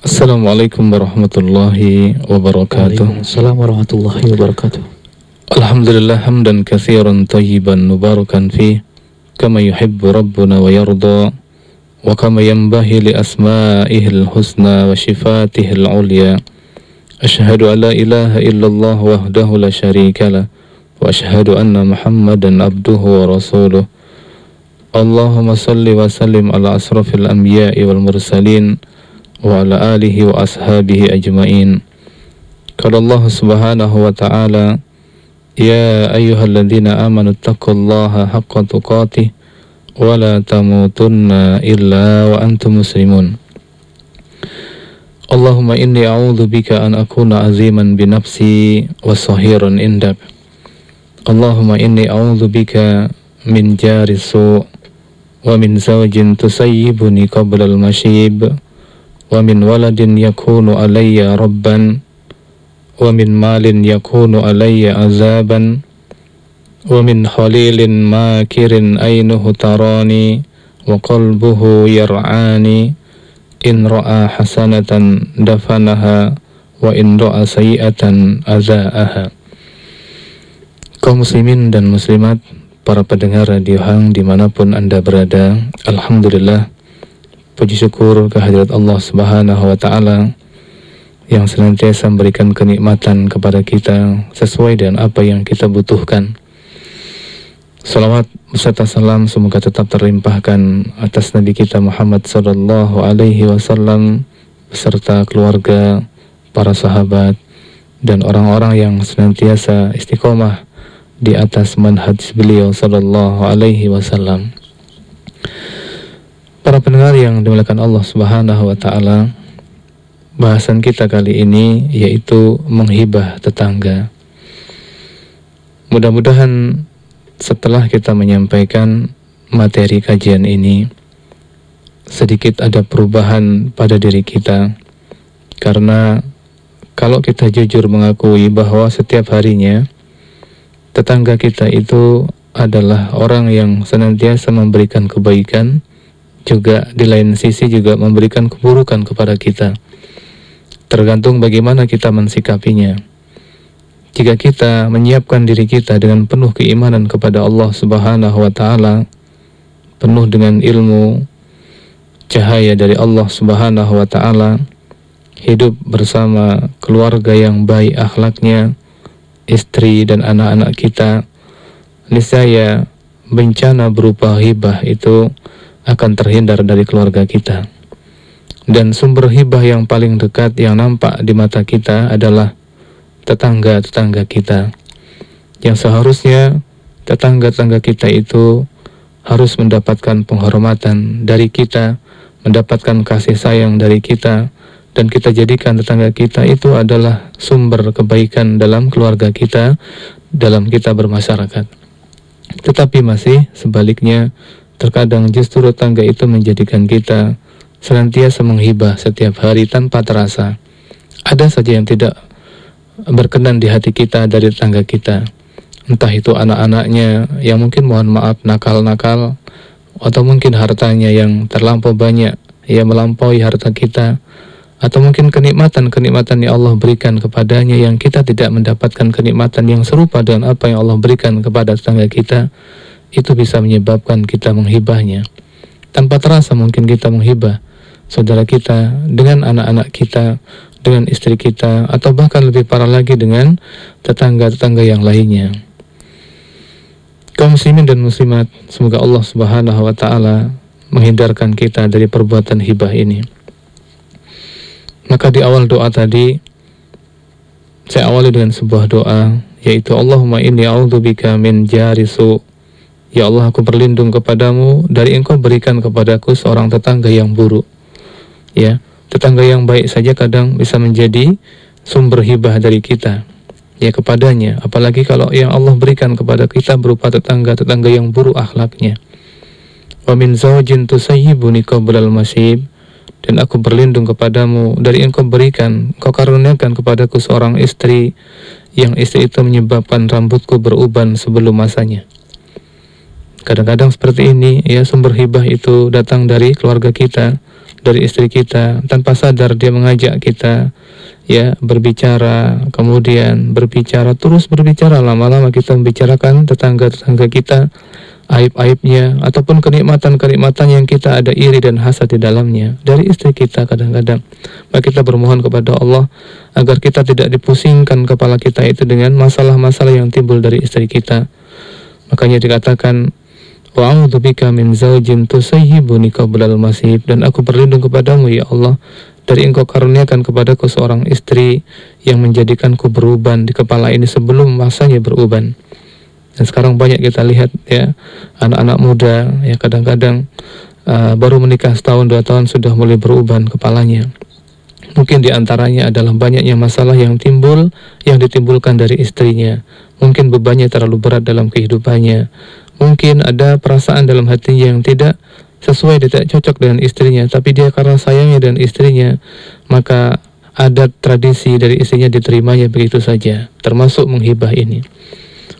Assalamualaikum warahmatullahi wabarakatuh. Waalaikumsalam warahmatullahi wabarakatuh. Alhamdulillah hamdan katsiran tayyiban mubarakan fi kama yuhibbu rabbuna wa yarda wa kama yanbaghi li asma'ihil husna wa sifatihil ulya. Asyhadu an la ilaha illallah wahdahu la syarika lah wa asyhadu anna Muhammadan abduhu wa rasuluh. Allahumma salli wa sallim ala asrafil anbiya'i wal mursalin wa ala alihi wa ashabihi ajma'in. Qala Allah subhanahu wa ta'ala, ya ayyuhalladzina amanu taqullaha haqqa tuqatih wa la tamutunna illa wa antum muslimun. Allahumma inni a'udzu bika an akuna aziman bi nafsi wa sahiran indak. Allahumma inni a'udzu bika min jari su' wa min zawjin tusayyibuni qabla al-mashib wa min waladin yakunu alayya rabban wa min malin yakunu alayya azaban wa min khalilin makirin ainuhu tarani wa qalbuhu yar'ani in ra'a hasanatan dafanaha wa in ra'a sayi'atan azaaha. Kaum muslimin dan muslimat, para pendengar Radio Hang dimanapun Anda berada, alhamdulillah, puji syukur kehadirat Allah subhanahu wa ta'ala yang senantiasa memberikan kenikmatan kepada kita sesuai dengan apa yang kita butuhkan. Salawat beserta salam semoga tetap terlimpahkan atas Nabi kita Muhammad sallallahu alaihi wasallam beserta keluarga, para sahabat, dan orang-orang yang senantiasa istiqomah di atas manhaj beliau sallallahu alaihi wasallam. Para pendengar yang dimuliakan Allah subhanahu wa ta'ala, bahasan kita kali ini yaitu menghibah tetangga. Mudah-mudahan setelah kita menyampaikan materi kajian ini, sedikit ada perubahan pada diri kita. Karena kalau kita jujur mengakui bahwa setiap harinya tetangga kita itu adalah orang yang senantiasa memberikan kebaikan, juga di lain sisi juga memberikan keburukan kepada kita. Tergantung bagaimana kita mensikapinya. Jika kita menyiapkan diri kita dengan penuh keimanan kepada Allah subhanahu wa ta'ala, penuh dengan ilmu, cahaya dari Allah subhanahu wa ta'ala, hidup bersama keluarga yang baik akhlaknya, istri dan anak-anak kita, niscaya bencana berupa hibah itu akan terhindar dari keluarga kita. Dan sumber hibah yang paling dekat yang nampak di mata kita adalah tetangga-tetangga kita, yang seharusnya tetangga-tetangga kita itu harus mendapatkan penghormatan dari kita, mendapatkan kasih sayang dari kita, dan kita jadikan tetangga kita itu adalah sumber kebaikan dalam keluarga kita, dalam kita bermasyarakat. Tetapi masih sebaliknya, terkadang justru tetangga itu menjadikan kita senantiasa menghibah setiap hari tanpa terasa. Ada saja yang tidak berkenan di hati kita dari tetangga kita. Entah itu anak-anaknya yang mungkin mohon maaf nakal-nakal, atau mungkin hartanya yang terlampau banyak, yang melampaui harta kita, atau mungkin kenikmatan-kenikmatan yang Allah berikan kepadanya yang kita tidak mendapatkan kenikmatan yang serupa dengan apa yang Allah berikan kepada tetangga kita. Itu bisa menyebabkan kita menghibahnya. Tanpa terasa mungkin kita menghibah saudara kita dengan anak-anak kita, dengan istri kita, atau bahkan lebih parah lagi dengan tetangga-tetangga yang lainnya. Kaum muslimin dan muslimat, semoga Allah subhanahu wa ta'ala menghindarkan kita dari perbuatan hibah ini. Maka di awal doa tadi, saya awali dengan sebuah doa, yaitu Allahumma inni a'udzubika min jari su'. Ya Allah, aku berlindung kepadamu dari Engkau berikan kepadaku seorang tetangga yang buruk. Ya, tetangga yang baik saja kadang bisa menjadi sumber hibah dari kita, ya, kepadanya. Apalagi kalau yang Allah berikan kepada kita berupa tetangga-tetangga yang buruk akhlaknya. Wa min zawjin tusayyibuni qabla al-mashib. Dan aku berlindung kepadamu dari Engkau berikan, Engkau karuniakan kepadaku seorang istri, yang istri itu menyebabkan rambutku beruban sebelum masanya. Kadang-kadang seperti ini, ya, sumber hibah itu datang dari keluarga kita, dari istri kita. Tanpa sadar dia mengajak kita ya berbicara, kemudian berbicara, terus berbicara, lama-lama kita membicarakan tetangga-tetangga kita, aib-aibnya, ataupun kenikmatan-kenikmatan yang kita ada iri dan hasad di dalamnya dari istri kita kadang-kadang. Maka kita bermohon kepada Allah agar kita tidak dipusingkan kepala kita itu dengan masalah-masalah yang timbul dari istri kita. Makanya dikatakan, wa a'udzubika min zaujin tusayyibuni qablal masib, dan aku berlindung kepadamu ya Allah dari engkau karuniakan kepadaku seorang istri yang menjadikanku beruban di kepala ini sebelum masanya beruban. Dan sekarang banyak kita lihat ya, anak-anak muda ya kadang-kadang baru menikah setahun 2 tahun sudah mulai beruban kepalanya. Mungkin diantaranya adalah banyaknya masalah yang timbul, yang ditimbulkan dari istrinya. Mungkin bebannya terlalu berat dalam kehidupannya. Mungkin ada perasaan dalam hatinya yang tidak sesuai, tidak cocok dengan istrinya, tapi dia karena sayangnya dan istrinya, maka adat tradisi dari istrinya diterimanya begitu saja, termasuk menghibah ini.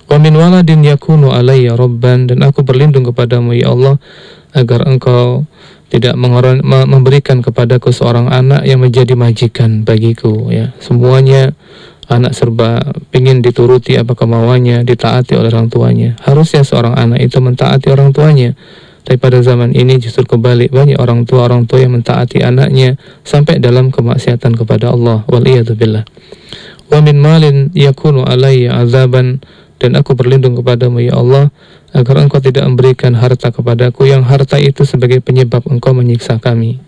Wa min waladin yakunu alayya rabban, dan aku berlindung kepadamu ya Allah agar engkau tidak memberikan kepadaku seorang anak yang menjadi majikan bagiku ya. Semuanya anak serba ingin dituruti apa kemauannya, ditaati oleh orang tuanya. Harusnya seorang anak itu mentaati orang tuanya. Tapi pada zaman ini justru kebalik, banyak orang tua yang mentaati anaknya sampai dalam kemaksiatan kepada Allah. Waliyadzubillah. Wa min malin yakunu alayya azaban, dan aku berlindung kepadamu ya Allah agar engkau tidak memberikan harta kepadaku yang harta itu sebagai penyebab engkau menyiksa kami.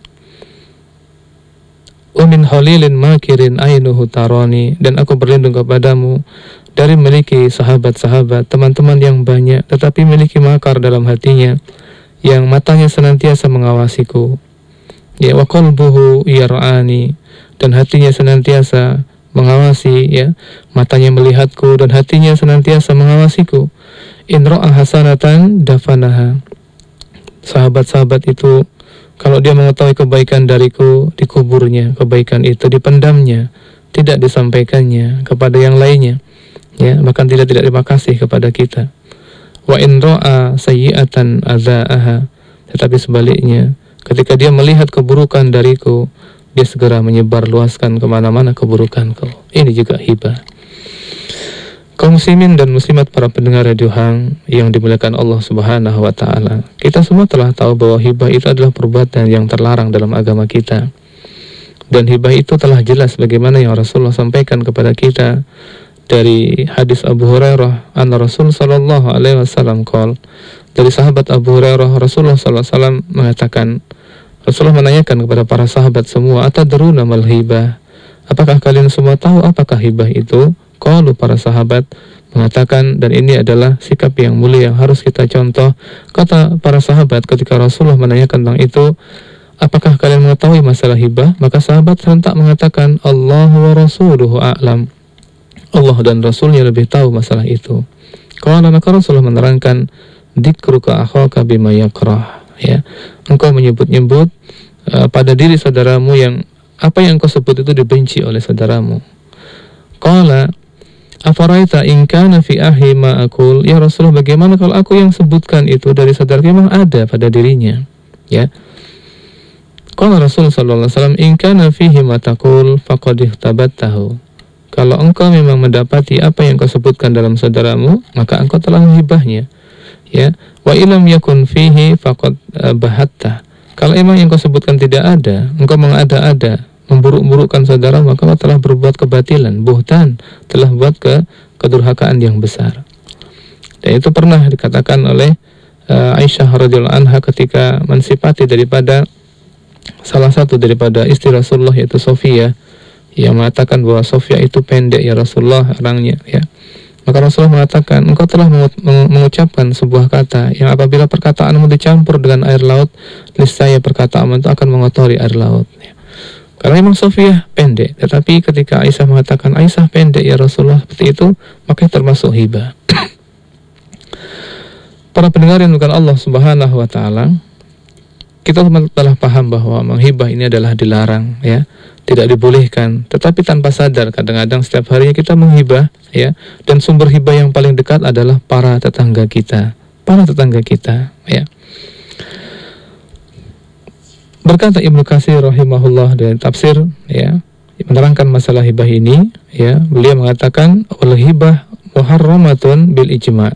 Wa min halilin makirin ainuhu tarani, dan aku berlindung kepadamu dari memiliki sahabat-sahabat, teman-teman yang banyak tetapi memiliki makar dalam hatinya, yang matanya senantiasa mengawasiku. Ya, wa qalbuhu yar'ani, dan hatinya senantiasa mengawasi ya, matanya melihatku dan hatinya senantiasa mengawasiku. In ra'a hasanatan dafanaha. Sahabat-sahabat itu kalau dia mengetahui kebaikan dariku, dikuburnya kebaikan itu, dipendamnya, tidak disampaikannya kepada yang lainnya ya, bahkan tidak terima kasih kepada kita. Wa in ra'a sayyi'atan adza'aha, tetapi sebaliknya ketika dia melihat keburukan dariku, dia segera menyebar luaskan kemana-mana keburukanku. Ini juga hibah. Kaum muslimin dan muslimat, para pendengar Radio Hang yang dimuliakan Allah Subhanahu wa taala, kita semua telah tahu bahwa hibah itu adalah perbuatan yang terlarang dalam agama kita. Dan hibah itu telah jelas bagaimana yang Rasulullah sampaikan kepada kita dari hadis Abu Hurairah, anna Rasul sallallahu alaihi wasallam qol, dari sahabat Abu Hurairah, Rasulullah sallallahu alaihi wasallam mengatakan, Rasulullah menanyakan kepada para sahabat semua, atadruna mal hibah, apakah kalian semua tahu apakah hibah itu? Qalu, para sahabat mengatakan, dan ini adalah sikap yang mulia yang harus kita contoh. Kata para sahabat ketika Rasulullah menanyakan tentang itu, apakah kalian mengetahui masalah hibah? Maka sahabat serentak mengatakan, Allahu wa rasuluhu a'lam, Allah dan Rasulnya lebih tahu masalah itu. Qala, maka Rasulullah menerangkan, dzikruka akhaka bima yakrah, ya, engkau menyebut-nyebut pada diri saudaramu yang apa yang engkau sebut itu dibenci oleh saudaramu. Qala afaraita in kana fi ahi ma aqul, ya Rasulullah, bagaimana kalau aku yang sebutkan itu dari saudara memang ada pada dirinya ya. Qala Rasul sallallahu alaihi wasallam, in kana fihi ma taqul faqad ihtabattahu, kalau engkau memang mendapati apa yang kau sebutkan dalam saudaramu, maka engkau telah menghibahnya ya. Wa ilam yakun fihi faqad bahatta, kalau emang yang kau sebutkan tidak ada, engkau mengada-ada, memburuk-burukkan saudara, maka engkau telah berbuat kebatilan, buhtan, telah buat kedurhakaan yang besar. Dan itu pernah dikatakan oleh Aisyah radhiyallahu anha ketika mensifati daripada salah satu daripada istri Rasulullah, yaitu Sofia, yang mengatakan bahwa Sofia itu pendek ya Rasulullah orangnya ya. Maka Rasulullah mengatakan, engkau telah mengucapkan sebuah kata yang apabila perkataanmu dicampur dengan air laut, niscaya perkataanmu itu akan mengotori air laut ya. Karena memang Sofia pendek, tetapi ketika Aisyah mengatakan, Aisyah pendek ya Rasulullah, seperti itu, maka termasuk hibah. Para pendengar yang bukan Allah Subhanahu wa taala, kita telah paham bahwa menghibah ini adalah dilarang ya, tidak dibolehkan. Tetapi tanpa sadar kadang-kadang setiap harinya kita menghibah ya, dan sumber hibah yang paling dekat adalah para tetangga kita ya. Berkata Ibnu Katsir rahimahullah dari tafsir, ya, menerangkan masalah hibah ini, ya, beliau mengatakan wal hibah muharramatun bil ijma'.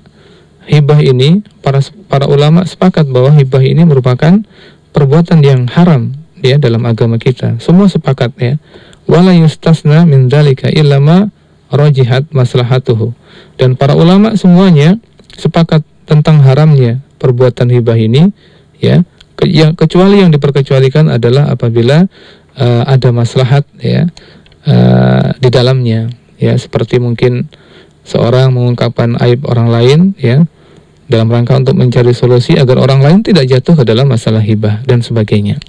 Hibah ini para ulama sepakat bahwa hibah ini merupakan perbuatan yang haram, ya, dalam agama kita. Semua sepakat, ya. Wala yustasna min dzalika illa ma rajihat maslahatuhu. Dan para ulama semuanya sepakat tentang haramnya perbuatan hibah ini, ya. Kecuali yang diperkecualikan adalah apabila ada maslahat, ya, di dalamnya, ya, seperti mungkin seorang mengungkapkan aib orang lain, ya, dalam rangka untuk mencari solusi agar orang lain tidak jatuh ke dalam masalah hibah dan sebagainya.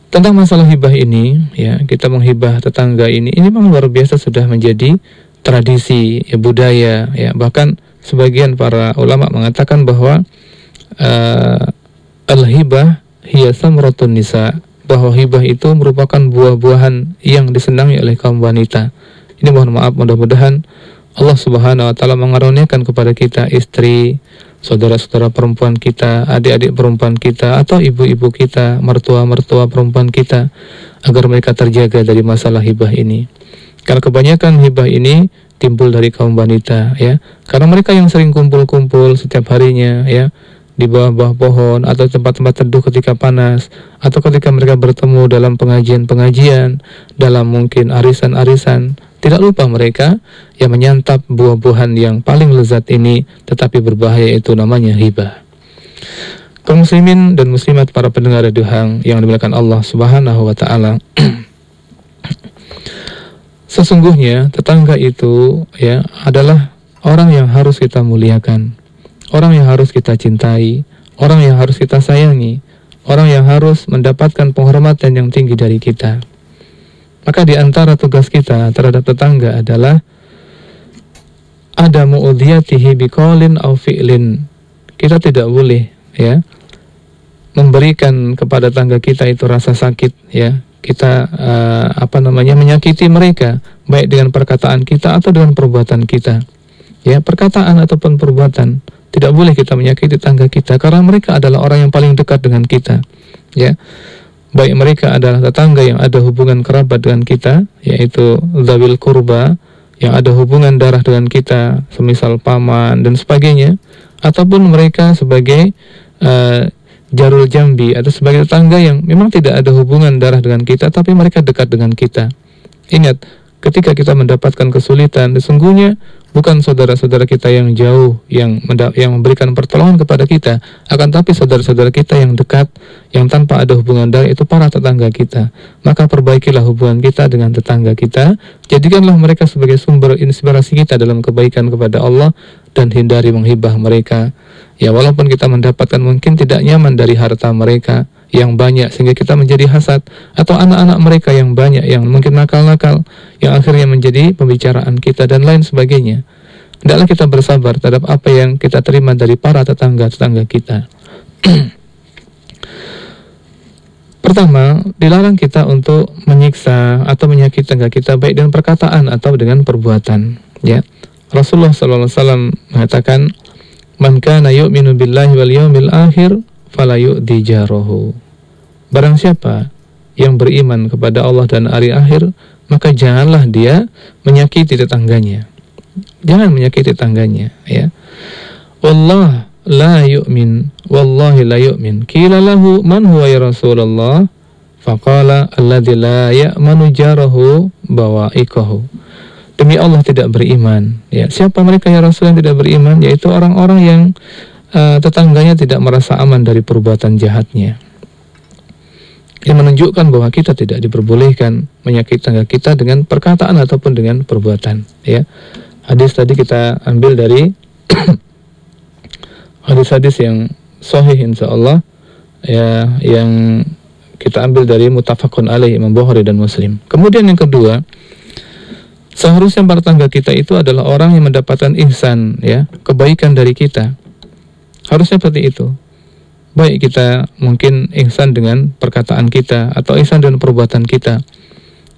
Tentang masalah hibah ini, ya, kita menghibah tetangga ini memang luar biasa, sudah menjadi tradisi, ya, budaya, ya. Bahkan sebagian para ulama mengatakan bahwa al-hibah hiya samratun nisa, bahwa hibah itu merupakan buah-buahan yang disenangi oleh kaum wanita. Ini mohon maaf, mudah-mudahan Allah Subhanahu wa taala mengaruniakan kepada kita istri, saudara-saudara perempuan kita, adik-adik perempuan kita, atau ibu-ibu kita, mertua-mertua perempuan kita, agar mereka terjaga dari masalah hibah ini. Karena kebanyakan hibah ini timbul dari kaum wanita, ya. Karena mereka yang sering kumpul-kumpul setiap harinya, ya, di bawah-bawah pohon atau tempat-tempat teduh ketika panas, atau ketika mereka bertemu dalam pengajian-pengajian, dalam mungkin arisan-arisan, tidak lupa mereka yang menyantap buah-buahan yang paling lezat ini, tetapi berbahaya, itu namanya hibah. Kaum muslimin dan muslimat, para pendengar Radio Hang yang dimuliakan Allah Subhanahu wa taala. Sesungguhnya tetangga itu, ya, adalah orang yang harus kita muliakan, orang yang harus kita cintai, orang yang harus kita sayangi, orang yang harus mendapatkan penghormatan yang tinggi dari kita. Maka di antara tugas kita terhadap tetangga adalah adamu udhiyatihi biqaulin aw fi'lin. Kita tidak boleh, ya, memberikan kepada tetangga kita itu rasa sakit, ya. Kita menyakiti mereka baik dengan perkataan kita atau dengan perbuatan kita. Ya, perkataan ataupun perbuatan tidak boleh kita menyakiti tetangga kita, karena mereka adalah orang yang paling dekat dengan kita, ya. Baik mereka adalah tetangga yang ada hubungan kerabat dengan kita, yaitu dzawil qurba, yang ada hubungan darah dengan kita, semisal paman dan sebagainya, ataupun mereka sebagai jarul jambi, atau sebagai tetangga yang memang tidak ada hubungan darah dengan kita, tapi mereka dekat dengan kita. Ingat, ketika kita mendapatkan kesulitan, sesungguhnya bukan saudara-saudara kita yang jauh yang memberikan pertolongan kepada kita, akan tapi saudara-saudara kita yang dekat, yang tanpa ada hubungan darah, itu para tetangga kita. Maka perbaikilah hubungan kita dengan tetangga kita, jadikanlah mereka sebagai sumber inspirasi kita dalam kebaikan kepada Allah, dan hindari menghibah mereka. Ya, walaupun kita mendapatkan mungkin tidak nyaman dari harta mereka yang banyak sehingga kita menjadi hasad, atau anak-anak mereka yang banyak yang mungkin nakal-nakal yang akhirnya menjadi pembicaraan kita dan lain sebagainya. Hendaklah kita bersabar terhadap apa yang kita terima dari para tetangga-tetangga kita. Pertama, dilarang kita untuk menyiksa atau menyakiti tetangga kita baik dengan perkataan atau dengan perbuatan, ya. Rasulullah SAW mengatakan, man kana yu'minu billahi wal yawmil akhir fala yu'dhi jarahu. Barang siapa yang beriman kepada Allah dan hari akhir, maka janganlah dia menyakiti tetangganya. Jangan menyakiti tetangganya, ya. Wallah la yu'min, wallahi la yu'min. Qila lahu man huwa ya Rasulullah? Faqala alladzi la ya'manu jarahu bawa'iqahu. Demi Allah tidak beriman, ya. Siapa mereka ya Rasul yang tidak beriman? Yaitu orang-orang yang tetangganya tidak merasa aman dari perbuatan jahatnya. Yang menunjukkan bahwa kita tidak diperbolehkan menyakiti tetangga kita dengan perkataan ataupun dengan perbuatan, ya. Hadis tadi kita ambil dari hadis-hadis yang sahih insyaallah, ya, yang kita ambil dari muttafaqun alaih Imam Bukhari dan Muslim. Kemudian yang kedua, seharusnya para tetangga kita itu adalah orang yang mendapatkan ihsan, ya, kebaikan dari kita. Harusnya seperti itu. Baik kita mungkin ihsan dengan perkataan kita atau ihsan dengan perbuatan kita,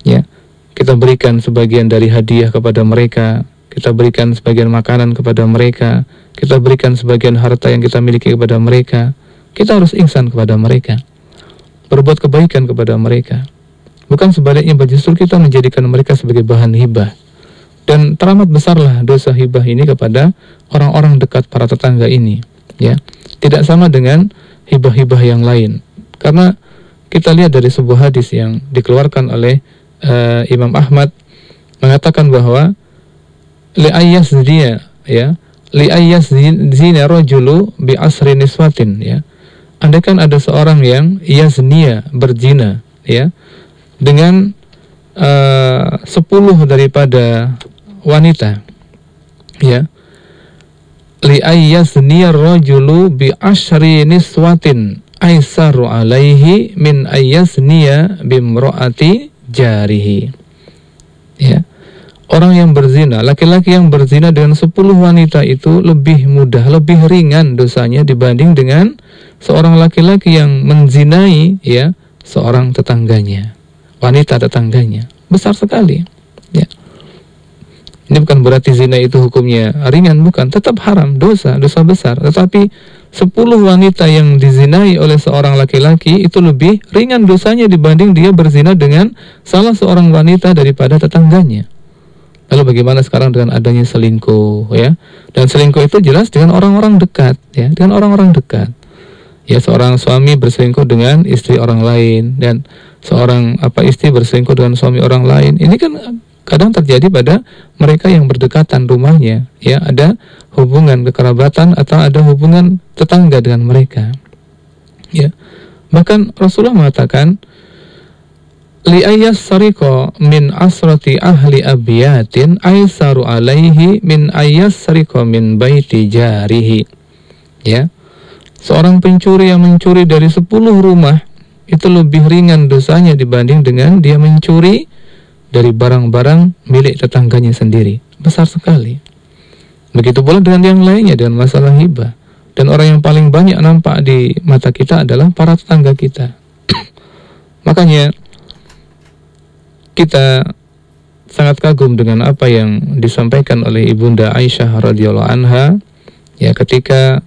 ya. Kita berikan sebagian dari hadiah kepada mereka, kita berikan sebagian makanan kepada mereka, kita berikan sebagian harta yang kita miliki kepada mereka, kita harus ihsan kepada mereka, berbuat kebaikan kepada mereka. Bukan sebaliknya, justru kita menjadikan mereka sebagai bahan hibah. Dan teramat besarlah dosa hibah ini kepada orang-orang dekat para tetangga ini, ya. Tidak sama dengan hibah-hibah yang lain. Karena kita lihat dari sebuah hadis yang dikeluarkan oleh Imam Ahmad, mengatakan bahwa li'ayyas zina rajulu bi asri niswatin, ya. Andaikan ada seorang yang yaznia, berzina, ya, dengan 10 daripada wanita, ya. Li'ayyazniya rajulu bi asri niswatin aisaru alaihi min ayyazniya bimro'ati jarihi, ya. Orang yang berzina, laki-laki yang berzina dengan 10 wanita itu lebih mudah, lebih ringan dosanya dibanding dengan seorang laki-laki yang menzinai, ya, seorang tetangganya, wanita tetangganya. Besar sekali, ya. Ini bukan berarti zina itu hukumnya ringan, bukan, tetap haram, dosa besar. Tetapi 10 wanita yang dizinai oleh seorang laki-laki itu lebih ringan dosanya dibanding dia berzina dengan salah seorang wanita daripada tetangganya. Lalu bagaimana sekarang dengan adanya selingkuh, ya? Dan selingkuh itu jelas dengan orang-orang dekat, ya, dengan orang-orang dekat. Ya, seorang suami berselingkuh dengan istri orang lain, dan seorang istri berselingkuh dengan suami orang lain. Ini kan kadang terjadi pada mereka yang berdekatan rumahnya, ya, ada hubungan kekerabatan atau ada hubungan tetangga dengan mereka, ya. Bahkan Rasulullah mengatakan li'ayyas sariko min asrati ahli abiyatin aisaru alaihi min ayyas sariko min baiti jarihi, ya. Seorang pencuri yang mencuri dari 10 rumah itu lebih ringan dosanya dibanding dengan dia mencuri dari barang-barang milik tetangganya sendiri. Besar sekali. Begitu pula dengan yang lainnya, dengan masalah hibah. Dan orang yang paling banyak nampak di mata kita adalah para tetangga kita. Makanya kita sangat kagum dengan apa yang disampaikan oleh Ibunda Aisyah radhiyallahu anha, ya, ketika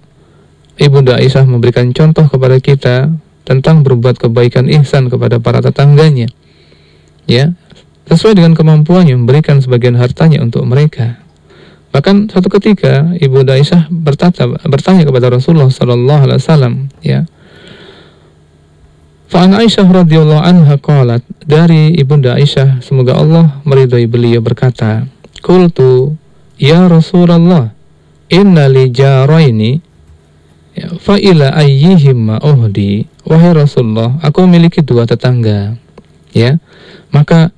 Ibunda Aisyah memberikan contoh kepada kita tentang berbuat kebaikan ihsan kepada para tetangganya, ya, sesuai dengan kemampuannya, memberikan sebagian hartanya untuk mereka. Bahkan suatu ketika Ibunda Aisyah bertanya kepada Rasulullah sallallahu alaihi wasallam, ya. Fa'an Aisyah radhiyallahu anha qalat, dari Ibunda Aisyah semoga Allah meridhai beliau berkata, qultu ya Rasulullah inna li jaraini fa ila ayyihima uhdi, wahai Rasulullah, aku memiliki 2 tetangga, ya, maka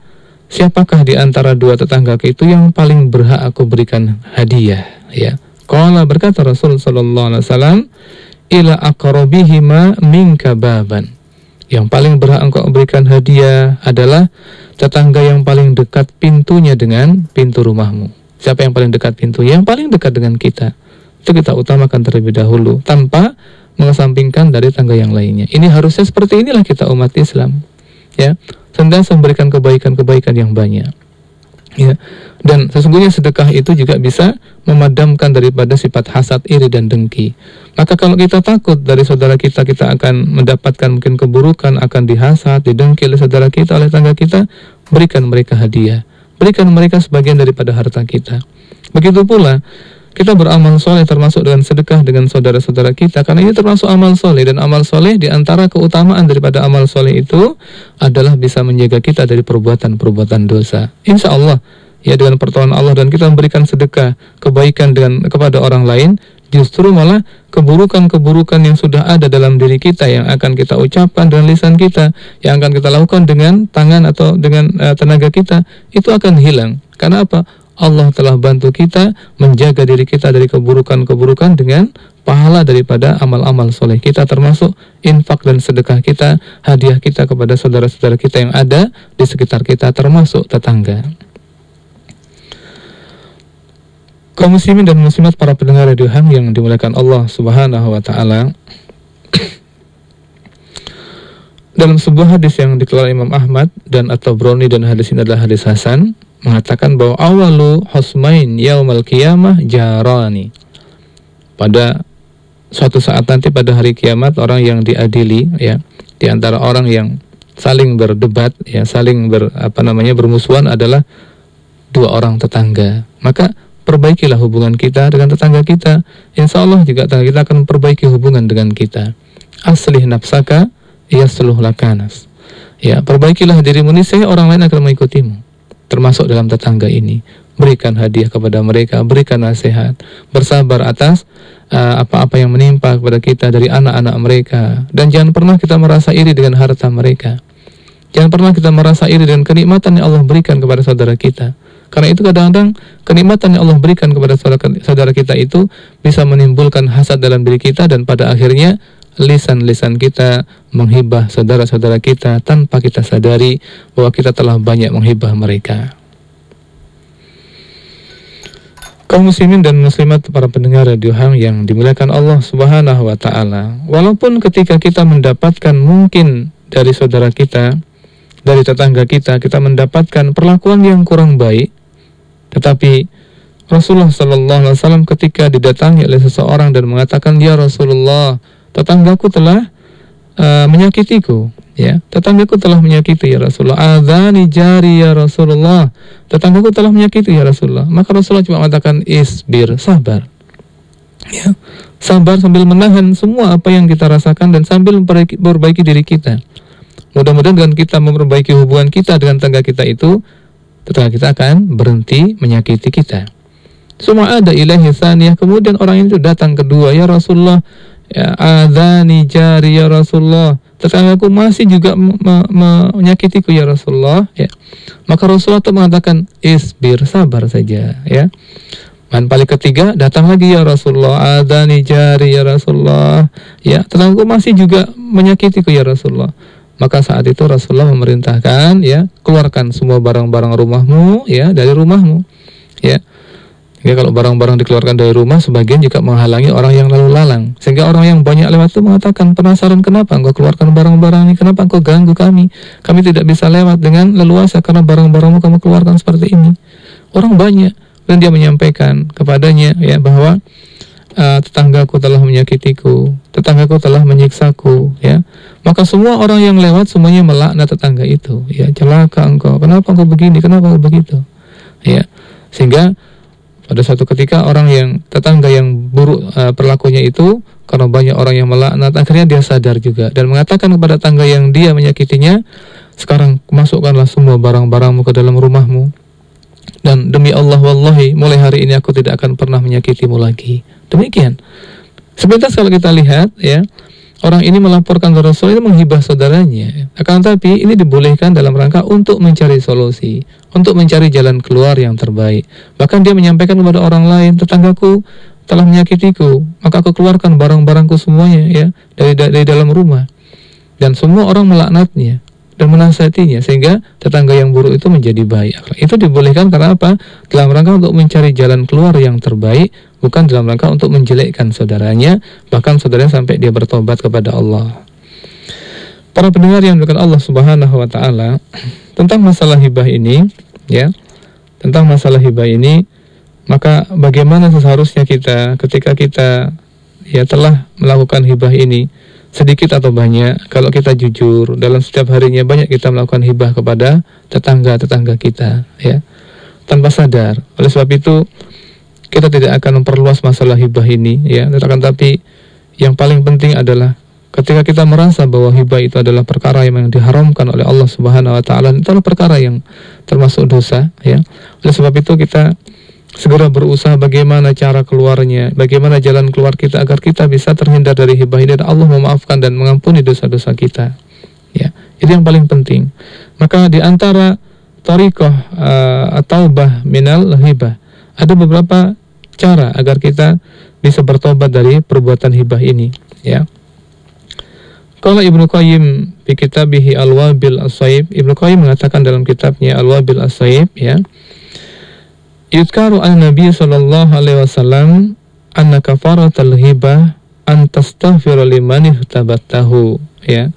siapakah di antara 2 tetangga itu yang paling berhak aku berikan hadiah, ya. Qala, berkata Rasul sallallahu alaihi wasallam, ila aqrabihima minka baban, yang paling berhak engkau berikan hadiah adalah tetangga yang paling dekat pintunya dengan pintu rumahmu. Siapa yang paling dekat pintunya? Yang paling dekat dengan kita. Itu kita utamakan terlebih dahulu, tanpa mengesampingkan dari tangga yang lainnya. Ini harusnya seperti inilah kita umat Islam, ya, senantiasa memberikan kebaikan-kebaikan yang banyak, ya. Dan sesungguhnya sedekah itu juga bisa memadamkan daripada sifat hasad, iri, dan dengki. Maka kalau kita takut dari saudara kita, kita akan mendapatkan mungkin keburukan, akan dihasad, didengki oleh saudara kita, oleh tangga kita, berikan mereka hadiah, berikan mereka sebagian daripada harta kita. Begitu pula kita beramal soleh, termasuk dengan sedekah dengan saudara-saudara kita, karena ini termasuk amal soleh. Dan amal soleh, diantara keutamaan daripada amal soleh itu adalah bisa menjaga kita dari perbuatan-perbuatan dosa. Insya Allah, ya, dengan pertolongan Allah dan kita memberikan sedekah kebaikan kepada orang lain, justru malah keburukan-keburukan yang sudah ada dalam diri kita, yang akan kita ucapkan dengan lisan kita, yang akan kita lakukan dengan tangan atau dengan tenaga kita, itu akan hilang. Karena apa? Allah telah bantu kita menjaga diri kita dari keburukan-keburukan dengan pahala daripada amal-amal soleh kita, termasuk infak dan sedekah kita, hadiah kita kepada saudara-saudara kita yang ada di sekitar kita, termasuk tetangga. Kaum muslimin dan muslimat, para pendengar Radio Ham yang dimuliakan Allah Subhanahu wa taala. Dalam sebuah hadis yang dikeluarkan Imam Ahmad dan At-Tabrani, dan hadis ini adalah hadis hasan, mengatakan bahwa awalu husmain yaumal qiyamah jarani, pada suatu saat nanti pada hari kiamat orang yang diadili ya di antara orang yang saling berdebat ya, saling bermusuhan adalah dua orang tetangga. Maka perbaikilah hubungan kita dengan tetangga kita. Insya Allah juga tetangga kita akan perbaiki hubungan dengan kita. Aslih nafsaka yaslih lakanas. Ya, perbaikilah dirimu, niscaya orang lain akan mengikutimu. Termasuk dalam tetangga ini. Berikan hadiah kepada mereka, berikan nasihat, bersabar atas apa-apa yang menimpa kepada kita dari anak-anak mereka. Dan jangan pernah kita merasa iri dengan harta mereka. Jangan pernah kita merasa iri dengan kenikmatan yang Allah berikan kepada saudara kita. Karena itu kadang-kadang kenikmatan yang Allah berikan kepada saudara kita itu bisa menimbulkan hasad dalam diri kita, dan pada akhirnya lisan-lisan kita menghibah saudara-saudara kita tanpa kita sadari bahwa kita telah banyak menghibah mereka. Kaum muslimin dan muslimat, para pendengar Radio Hang yang dimuliakan Allah Subhanahu wa taala, walaupun ketika kita mendapatkan mungkin dari saudara kita, dari tetangga kita, kita mendapatkan perlakuan yang kurang baik, tetapi Rasulullah sallallahu alaihi wasallam ketika didatangi oleh seseorang dan mengatakan, "Ya Rasulullah, tetanggaku telah menyakitiku." Ya, tetanggaku telah menyakiti ya Rasulullah. Adzani jari ya Rasulullah. Tetanggaku telah menyakiti ya Rasulullah. Maka Rasulullah cuma mengatakan isbir, sabar. Ya, sabar sambil menahan semua apa yang kita rasakan dan sambil memperbaiki diri kita. Mudah-mudahan dengan kita memperbaiki hubungan kita dengan tetangga kita itu, tetangga kita akan berhenti menyakiti kita. Semua ada ilahi tsaniyah. Kemudian orang itu datang kedua, ya Rasulullah, ya adzani jari ya Rasulullah. Tetanggaku masih juga menyakitiku ya Rasulullah, ya. Maka Rasulullah itu mengatakan isbir, sabar saja, ya. Dan paling ketiga datang lagi, ya Rasulullah, adzani jari ya Rasulullah, ya, tetanggaku masih juga menyakitiku ya Rasulullah. Maka saat itu Rasulullah memerintahkan, ya, keluarkan semua barang-barang rumahmu, ya, dari rumahmu, ya. Ya, kalau barang-barang dikeluarkan dari rumah, sebagian juga menghalangi orang yang lalu lalang. Sehingga orang yang banyak lewat itu mengatakan, penasaran kenapa engkau keluarkan barang-barang ini, kenapa engkau ganggu kami? Kami tidak bisa lewat dengan leluasa karena barang-barangmu kamu keluarkan seperti ini. Orang banyak, dan dia menyampaikan kepadanya ya bahwa tetanggaku telah menyakitiku, tetanggaku telah menyiksaku, ya. Maka semua orang yang lewat semuanya melaknat tetangga itu, ya, celaka engkau, kenapa engkau begini, kenapa engkau begitu, ya. Sehingga pada suatu ketika orang yang tetangga yang buruk perlakunya itu, karena banyak orang yang melaknat, akhirnya dia sadar juga dan mengatakan kepada tetangga yang dia menyakitinya, sekarang masukkanlah semua barang-barangmu ke dalam rumahmu, dan demi Allah wallahi mulai hari ini aku tidak akan pernah menyakitimu lagi. Demikian. Sebentar kalau kita lihat ya, orang ini melaporkan ke Rasul, ini menghibah saudaranya. Akan tetapi ini dibolehkan dalam rangka untuk mencari solusi, untuk mencari jalan keluar yang terbaik. Bahkan dia menyampaikan kepada orang lain, tetanggaku telah menyakitiku, maka aku keluarkan barang-barangku semuanya ya dari dalam rumah. Dan semua orang melaknatnya dan menasihatinya, sehingga tetangga yang buruk itu menjadi baik. Itu dibolehkan karena apa? Dalam rangka untuk mencari jalan keluar yang terbaik, bukan dalam rangka untuk menjelekkan saudaranya, bahkan saudaranya sampai dia bertobat kepada Allah. Para pendengar yang dimuliakan Allah Subhanahu wa taala, tentang masalah hibah ini, ya, tentang masalah hibah ini, maka bagaimana seharusnya kita ketika kita ya telah melakukan hibah ini, sedikit atau banyak, kalau kita jujur dalam setiap harinya banyak kita melakukan hibah kepada tetangga-tetangga kita, ya, tanpa sadar. Oleh sebab itu kita tidak akan memperluas masalah hibah ini, ya, tapi yang paling penting adalah ketika kita merasa bahwa hibah itu adalah perkara yang diharamkan oleh Allah Subhanahu wa taala, itu adalah perkara yang termasuk dosa, ya. Oleh sebab itu kita segera berusaha bagaimana cara keluarnya, bagaimana jalan keluar kita agar kita bisa terhindar dari hibah ini dan Allah memaafkan dan mengampuni dosa-dosa kita. Ya, itu yang paling penting. Maka di antara thariqah taubah minal hibah, ada beberapa cara agar kita bisa bertobat dari perbuatan hibah ini, ya. Kalau Ibnu Qayyim di kitabih Al-Wabil As-Sayyib, Ibnu Qayyim mengatakan dalam kitabnya Al-Wabil As-Sayyib, ya, yudkaru an-nabiy sallallahu alaihi wasallam anna kafaratul hibah an tastaghfira liman ihtabattahu, ya.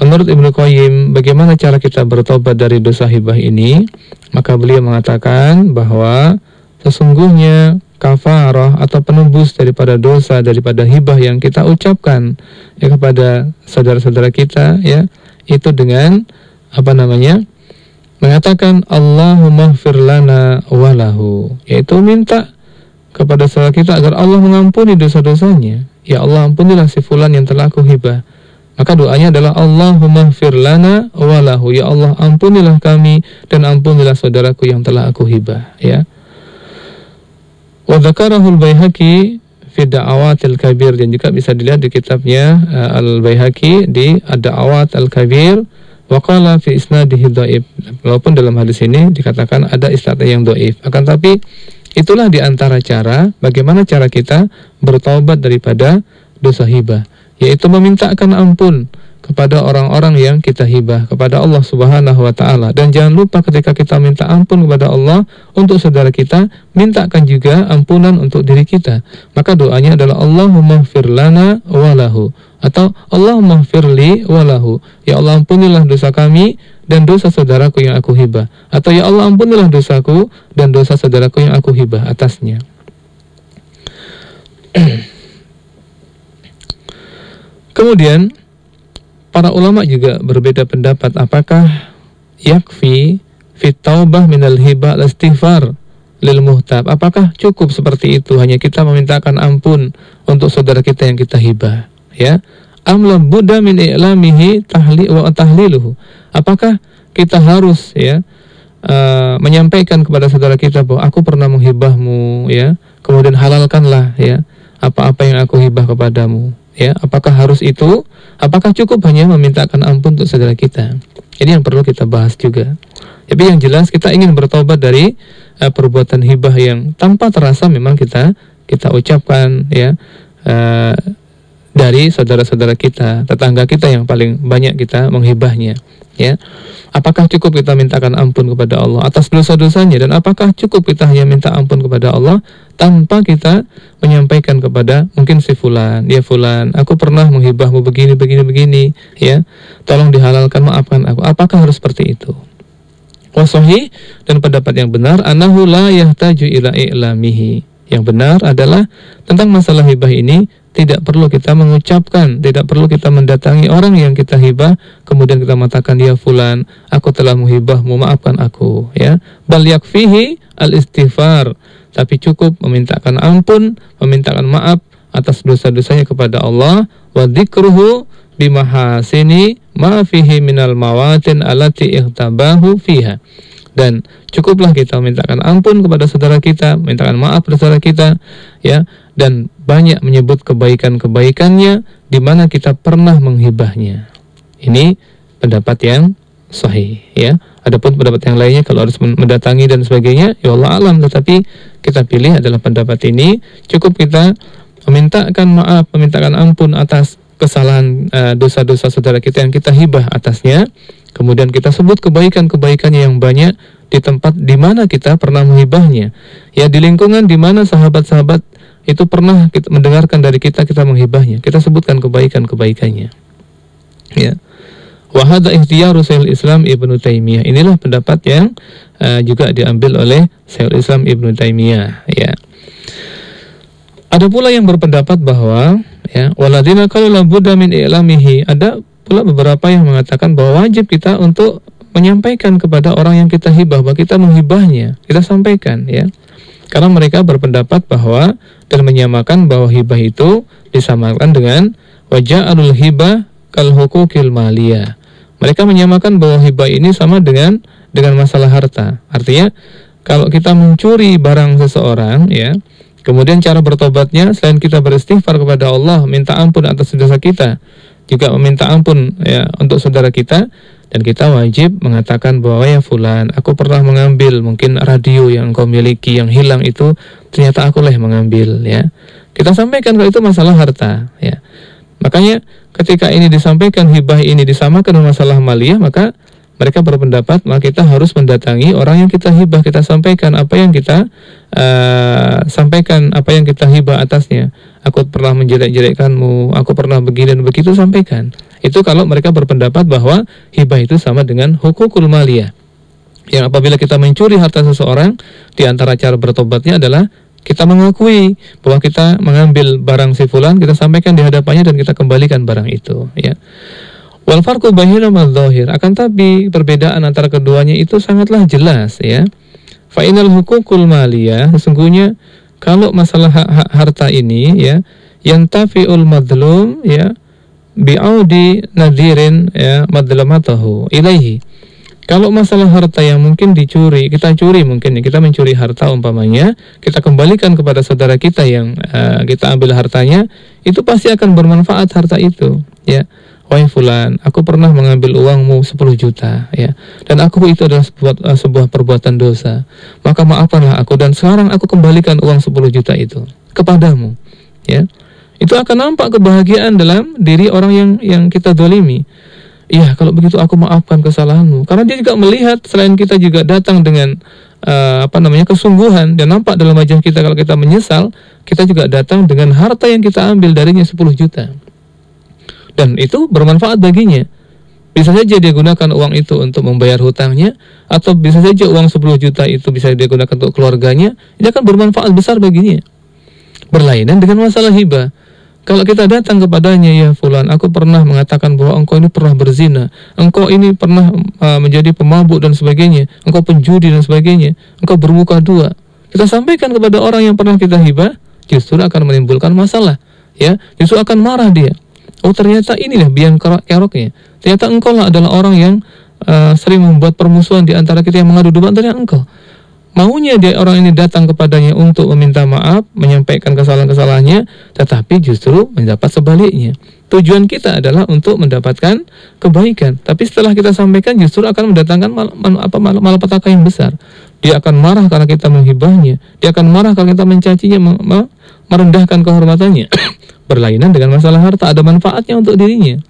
Menurut Ibnu Qayyim, bagaimana cara kita bertobat dari dosa hibah ini? Maka beliau mengatakan bahwa sesungguhnya kafarah atau penebus menebus daripada dosa, daripada hibah yang kita ucapkan ya kepada saudara-saudara kita ya, itu dengan mengatakan Allahumma ighfir lana walahu, yaitu minta kepada saudara kita agar Allah mengampuni dosa-dosanya. Ya Allah, ampunilah si fulan yang telah aku hibah. Maka doanya adalah Allahumma ighfir lana walahu, ya Allah ampunilah kami dan ampunilah saudaraku yang telah aku hibah ya. Wa dzakarahul Baihaqi fi Da'awatil Kabir, dan juga bisa dilihat di kitabnya Al-Baihaqi di Ad-Da'awat Al-Kabir. Wa qala fi isnadihi dhaif, walaupun dalam hadis ini dikatakan ada isnad yang dhaif, akan tapi itulah di antara cara bagaimana cara kita bertaubat daripada dosa hibah, yaitu memintakan ampun kepada orang-orang yang kita hibah, kepada Allah Subhanahu wa Ta'ala. Dan jangan lupa ketika kita minta ampun kepada Allah untuk saudara kita, mintakan juga ampunan untuk diri kita. Maka doanya adalah Allahumma ighfir lana walahu, atau Allahumma ighfirli walahu, ya Allah ampunilah dosa kami dan dosa saudaraku yang aku hibah, atau ya Allah ampunilah dosaku dan dosa saudaraku yang aku hibah atasnya. Kemudian para ulama juga berbeda pendapat, apakah yakfi fit taubah minal hibah al-istighfar lil muhtab, apakah cukup seperti itu, hanya kita memintakan ampun untuk saudara kita yang kita hibah ya, am la budda min i'lamihi tahliluhu, apakah kita harus ya menyampaikan kepada saudara kita bahwa aku pernah menghibahmu ya, kemudian halalkanlah ya apa-apa yang aku hibah kepadamu ya, apakah harus itu? Apakah cukup hanya memintakan ampun untuk saudara kita? Ini yang perlu kita bahas juga. Tapi yang jelas kita ingin bertobat dari perbuatan hibah yang tanpa terasa memang kita ucapkan ya, dari saudara-saudara kita, tetangga kita yang paling banyak kita menghibahnya ya. Apakah cukup kita mintakan ampun kepada Allah atas dosa-dosanya, dan apakah cukup kita hanya minta ampun kepada Allah tanpa kita menyampaikan kepada mungkin si fulan, ya fulan, aku pernah menghibahmu begini ya, tolong dihalalkan, maafkan aku. Apakah harus seperti itu? Wasahih, dan pendapat yang benar, annahu la yahtaju ila i'lamihi. Yang benar adalah tentang masalah hibah ini tidak perlu kita mengucapkan, tidak perlu kita mendatangi orang yang kita hibah kemudian kita mengatakan ya fulan, aku telah menghibahmu, maafkan aku ya. Bal yakfihi al-istighfar, tapi cukup memintakan ampun, memintakan maaf atas dosa-dosanya kepada Allah, wa dzikruhu bimahasini ma fihi minal mawatin allati ihtabahu fiha. Dan cukuplah kita mintakan ampun kepada saudara kita, mintakan maaf kepada saudara kita ya, dan banyak menyebut kebaikan-kebaikannya di mana kita pernah menghibahnya. Ini pendapat yang sahih ya. Adapun pendapat yang lainnya kalau harus mendatangi dan sebagainya, ya Allah alam, tetapi kita pilih adalah pendapat ini. Cukup kita memintakan maaf, memintakan ampun atas kesalahan dosa-dosa saudara kita yang kita hibah atasnya. Kemudian kita sebut kebaikan-kebaikannya yang banyak di tempat di mana kita pernah menghibahnya. Ya, di lingkungan di mana sahabat-sahabat itu pernah kita mendengarkan dari kita menghibahnya. Kita sebutkan kebaikan-kebaikannya. Ya. Wa hadza ikhtiyaru Syekhul Islam Ibnu Taimiyah. Inilah pendapat yang juga diambil oleh Syekhul Islam Ibnu Taimiyah, ya. Ada pula yang berpendapat bahwa ya, waladina qalu la budda min i'lamihi. Ada pula beberapa yang mengatakan bahwa wajib kita untuk menyampaikan kepada orang yang kita hibah bahwa kita menghibahnya, kita sampaikan ya. Karena mereka berpendapat bahwa dan menyamakan bahwa hibah itu disamakan dengan waja'alul hibah kal huquqil maliyah. Mereka menyamakan bahwa hibah ini sama dengan masalah harta. Artinya kalau kita mencuri barang seseorang ya, kemudian cara bertobatnya selain kita beristighfar kepada Allah, minta ampun atas dosa kita, juga meminta ampun ya untuk saudara kita, dan kita wajib mengatakan bahwa ya fulan, aku pernah mengambil mungkin radio yang engkau miliki yang hilang itu, ternyata akulah yang mengambil ya. Kita sampaikan kalau itu masalah harta ya. Makanya ketika ini disampaikan, hibah ini disamakan dengan masalah maliyah, maka mereka berpendapat maka kita harus mendatangi orang yang kita hibah, kita sampaikan apa yang kita sampaikan, apa yang kita hibah atasnya. Aku pernah menjelek-jelekkanmu, aku pernah begini dan begitu, sampaikan. Itu kalau mereka berpendapat bahwa hibah itu sama dengan hukukul maliyah. Yang apabila kita mencuri harta seseorang, di antara cara bertobatnya adalah Kita mengakui bahwa kita mengambil barang si fulan, kita sampaikan di hadapannya dan kita kembalikan barang itu, ya. Wal farqu bainahuma dzahir, akan tapi perbedaan antara keduanya itu sangatlah jelas, ya. Fa inal huququl maliyah, sesungguhnya kalau masalah hak-hak harta ini, ya, yantafi'ul madlum, ya, bi'audi nadhirin, ya, madlamatahu ilaihi. Kalau masalah harta yang mungkin dicuri, kita curi mungkin, kita mencuri harta umpamanya, kita kembalikan kepada saudara kita yang kita ambil hartanya, itu pasti akan bermanfaat harta itu, ya. Wahai fulan, aku pernah mengambil uangmu 10 juta, ya, dan aku itu adalah sebuah perbuatan dosa, maka maafkanlah aku dan sekarang aku kembalikan uang 10 juta itu kepadamu, ya. Itu akan nampak kebahagiaan dalam diri orang yang kita zalimi. Iya, kalau begitu aku maafkan kesalahanmu. Karena dia juga melihat selain kita juga datang dengan kesungguhan, dan nampak dalam wajah kita kalau kita menyesal, kita juga datang dengan harta yang kita ambil darinya 10 juta. Dan itu bermanfaat baginya. Bisa saja dia gunakan uang itu untuk membayar hutangnya, atau bisa saja uang 10 juta itu bisa dia gunakan untuk keluarganya. Ini akan bermanfaat besar baginya. Berlainan dengan masalah hibah. Kalau kita datang kepadanya, ya fulan, aku pernah mengatakan bahwa engkau ini pernah berzina, engkau ini pernah menjadi pemabuk dan sebagainya, engkau penjudi dan sebagainya, engkau bermuka dua. Kita sampaikan kepada orang yang pernah kita hibah, justru akan menimbulkan masalah, ya, justru akan marah dia. Oh, ternyata inilah biang keroknya. Ternyata engkau lah adalah orang yang sering membuat permusuhan di antara kita, yang mengadu domba antara engkau. Maunya dia orang ini datang kepadanya untuk meminta maaf, menyampaikan kesalahan-kesalahannya, tetapi justru mendapat sebaliknya. Tujuan kita adalah untuk mendapatkan kebaikan, tapi setelah kita sampaikan justru akan mendatangkan malapetaka yang besar. Dia akan marah karena kita menghibahnya, dia akan marah karena kita mencacinya, merendahkan kehormatannya. Berlainan dengan masalah harta, ada manfaatnya untuk dirinya,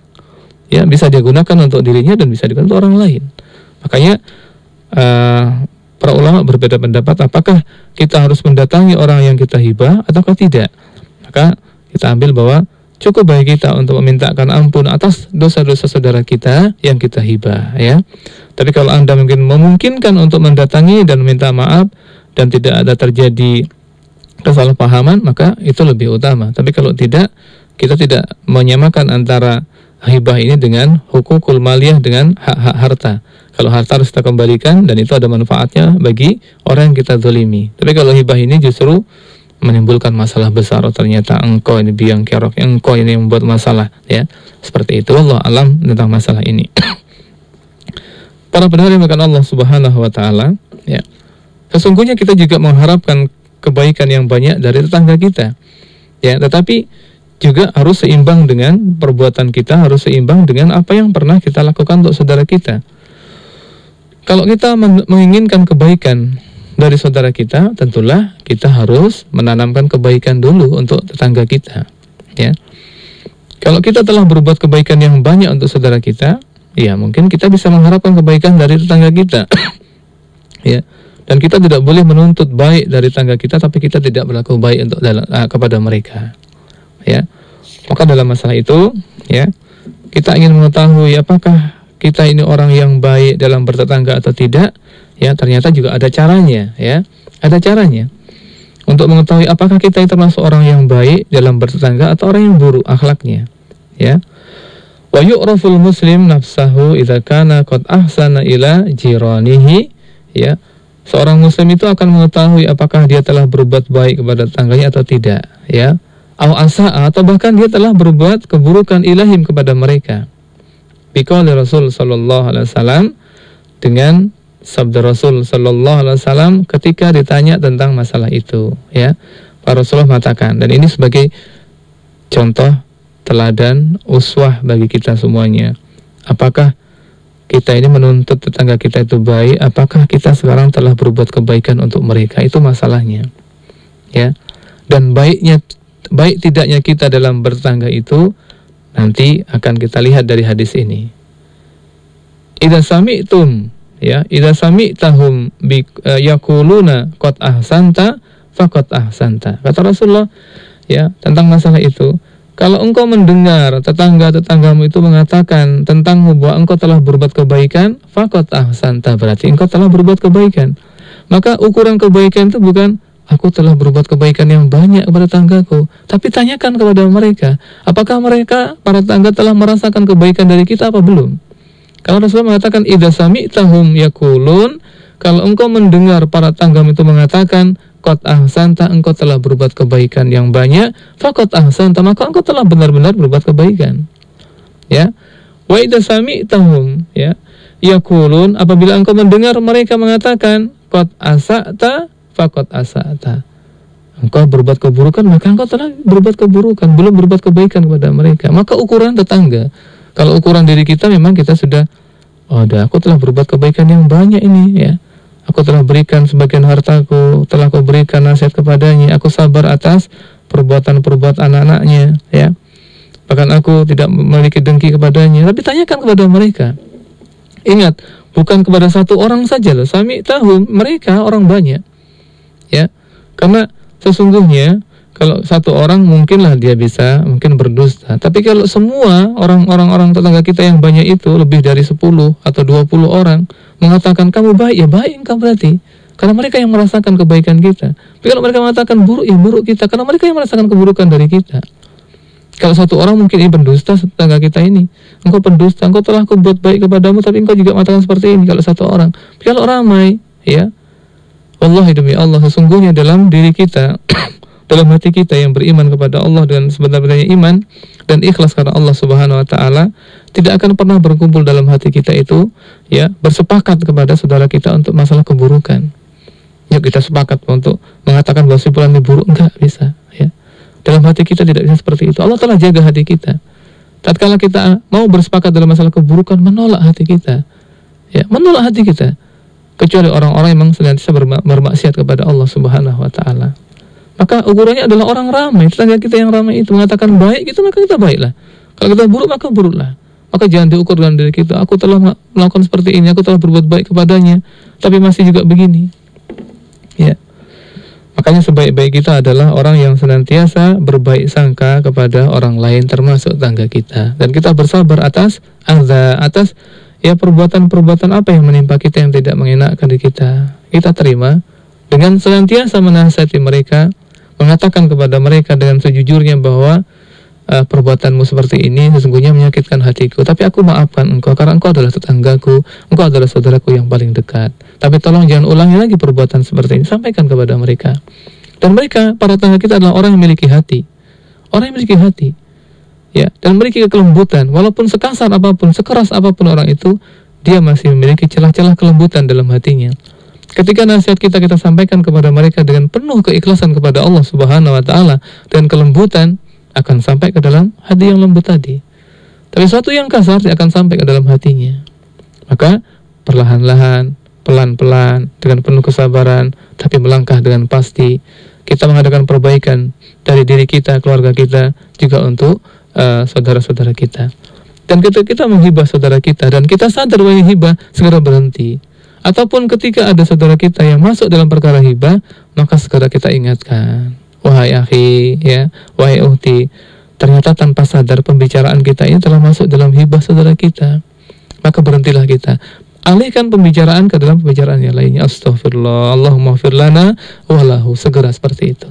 ya, bisa dia gunakan untuk dirinya dan bisa digunakan untuk orang lain. Makanya para ulama berbeda pendapat apakah kita harus mendatangi orang yang kita hibah ataukah tidak. Maka kita ambil bahwa cukup bagi kita untuk memintakan ampun atas dosa-dosa saudara kita yang kita hibah, ya. Tapi kalau Anda mungkin memungkinkan untuk mendatangi dan meminta maaf dan tidak ada terjadi kesalahpahaman, maka itu lebih utama. Tapi kalau tidak, kita tidak menyamakan antara hibah ini dengan hukukul maliyah, dengan hak-hak harta. Kalau harta harus kita kembalikan dan itu ada manfaatnya bagi orang yang kita zalimi. Tapi kalau hibah ini justru menimbulkan masalah besar. Oh, ternyata engkau ini biang kerok, engkau ini yang membuat masalah, ya. Seperti itu. Allah alam tentang masalah ini. Para pendengar yang dimuliakan Allah Subhanahu wa taala, ya. Sesungguhnya kita juga mengharapkan kebaikan yang banyak dari tetangga kita, ya, tetapi juga harus seimbang dengan perbuatan kita, harus seimbang dengan apa yang pernah kita lakukan untuk saudara kita. Kalau kita menginginkan kebaikan dari saudara kita, tentulah kita harus menanamkan kebaikan dulu untuk tetangga kita, ya. Kalau kita telah berbuat kebaikan yang banyak untuk saudara kita, ya mungkin kita bisa mengharapkan kebaikan dari tetangga kita, ya. Dan kita tidak boleh menuntut baik dari tetangga kita, tapi kita tidak berlaku baik untuk kepada mereka, ya. Maka dalam masalah itu, ya, kita ingin mengetahui apakah kita ini orang yang baik dalam bertetangga atau tidak, ya. Ternyata juga ada caranya, ya, ada caranya untuk mengetahui apakah kita itu termasuk orang yang baik dalam bertetangga atau orang yang buruk akhlaknya, ya. Wa yu'raful muslim nafsahu idza kana qad ahsana ila jiranihi, ya. Seorang muslim itu akan mengetahui apakah dia telah berbuat baik kepada tetangganya atau tidak, ya. Atau bahkan dia telah berbuat keburukan ilahim kepada mereka. Biqauli Rasul sallallahu alaihi wasallam, dengan sabda Rasul sallallahu alaihi wasallam ketika ditanya tentang masalah itu, ya. Para Rasulullah mengatakan, dan ini sebagai contoh teladan uswah bagi kita semuanya. Apakah kita ini menuntut tetangga kita itu baik? Apakah kita sekarang telah berbuat kebaikan untuk mereka? Itu masalahnya, ya. Dan baik tidaknya kita dalam bertetangga itu nanti akan kita lihat dari hadis ini. Idza sami'tum, ya, idza sami'tahum yaquluna qad ahsanta faqad ahsanta. Kata Rasulullah, ya, tentang masalah itu, kalau engkau mendengar tetangga-tetanggamu itu mengatakan tentangmu bahwa engkau telah berbuat kebaikan, faqad ahsanta, berarti engkau telah berbuat kebaikan. Maka ukuran kebaikan itu bukan aku telah berbuat kebaikan yang banyak kepada tanggaku. Tapi tanyakan kepada mereka, apakah mereka, para tangga, telah merasakan kebaikan dari kita apa belum? Kalau Rasulullah mengatakan, idza sami'tahum yaqulun, kalau engkau mendengar para tangga itu mengatakan, qad ahsanta, engkau telah berbuat kebaikan yang banyak, faqad ahsanta, maka engkau telah benar-benar berbuat kebaikan. Ya. Wa idza sami'tahum, ya, yaqulun, apabila engkau mendengar mereka mengatakan, qad asa'ta, faqad asa'ta, engkau berbuat keburukan, maka engkau telah berbuat keburukan, belum berbuat kebaikan kepada mereka. Maka ukuran tetangga, kalau ukuran diri kita memang kita sudah, oh dah, aku telah berbuat kebaikan yang banyak ini, ya, aku telah berikan sebagian hartaku, telah aku berikan nasihat kepadanya, aku sabar atas perbuatan-perbuatan anak-anaknya, ya, bahkan aku tidak memiliki dengki kepadanya. Tapi tanyakan kepada mereka. Ingat, bukan kepada satu orang saja loh. Sami tahu, mereka orang banyak. Ya. Karena sesungguhnya kalau satu orang mungkinlah dia bisa mungkin berdusta. Tapi kalau semua orang tetangga kita yang banyak itu lebih dari 10 atau 20 orang mengatakan kamu baik, ya baik engkau berarti. Karena mereka yang merasakan kebaikan kita. Tapi kalau mereka mengatakan buruk, ya buruk kita. Karena mereka yang merasakan keburukan dari kita. Kalau satu orang mungkin ini pendusta, tetangga kita ini, engkau pendusta, engkau telah aku buat baik kepadamu, tapi engkau juga mengatakan seperti ini. Kalau satu orang, tapi kalau ramai, ya, wallahi demi Allah, sesungguhnya dalam diri kita, dalam hati kita yang beriman kepada Allah dan sebenarnya iman dan ikhlas karena Allah Subhanahu Wa Taala, tidak akan pernah berkumpul dalam hati kita itu, ya, bersepakat kepada saudara kita untuk masalah keburukan. Yuk kita sepakat untuk mengatakan bahwa si fulan ini buruk, enggak bisa, ya. Dalam hati kita tidak bisa seperti itu. Allah telah jaga hati kita. Tatkala kita mau bersepakat dalam masalah keburukan, menolak hati kita, ya, menolak hati kita. Kecuali orang-orang yang memang senantiasa bermaksiat kepada Allah Subhanahu Wa Taala. Maka ukurannya adalah orang ramai. Tetangga kita yang ramai itu mengatakan baik, itu maka kita baiklah. Kalau kita buruk, maka buruklah. Maka jangan diukur dengan diri kita. Aku telah melakukan seperti ini, aku telah berbuat baik kepadanya, tapi masih juga begini. Ya. Makanya sebaik-baik kita adalah orang yang senantiasa berbaik sangka kepada orang lain termasuk tangga kita. Dan kita bersabar atas ya perbuatan-perbuatan apa yang menimpa kita yang tidak mengenakkan diri kita. Kita terima dengan senantiasa menasihati mereka, mengatakan kepada mereka dengan sejujurnya bahwa perbuatanmu seperti ini sesungguhnya menyakitkan hatiku, tapi aku maafkan engkau karena engkau adalah tetanggaku, engkau adalah saudaraku yang paling dekat. Tapi tolong jangan ulangi lagi perbuatan seperti ini. Sampaikan kepada mereka. Dan mereka, para tetangga kita adalah orang yang memiliki hati. Orang yang memiliki hati, ya, dan memiliki kelembutan. Walaupun sekasar apapun, sekeras apapun orang itu, dia masih memiliki celah-celah kelembutan dalam hatinya. Ketika nasihat kita sampaikan kepada mereka dengan penuh keikhlasan kepada Allah Subhanahu Wa Taala dan kelembutan, akan sampai ke dalam hati yang lembut tadi. Tapi sesuatu yang kasar tidak akan sampai ke dalam hatinya. Maka perlahan-lahan, pelan-pelan, dengan penuh kesabaran, tapi melangkah dengan pasti, kita mengadakan perbaikan dari diri kita, keluarga kita, juga untuk saudara-saudara kita. Dan ketika kita menghibah saudara kita dan kita sadar bahwa hibah, segera berhenti. Ataupun ketika ada saudara kita yang masuk dalam perkara hibah, maka segera kita ingatkan. Wahai akhi, ya, wahai ukhti, ternyata tanpa sadar pembicaraan kita ini telah masuk dalam hibah saudara kita. Maka berhentilah kita. Alihkan pembicaraan ke dalam pembicaraan yang lainnya. Astaghfirullah, Allahumma ighfir lana walahu. Segera seperti itu.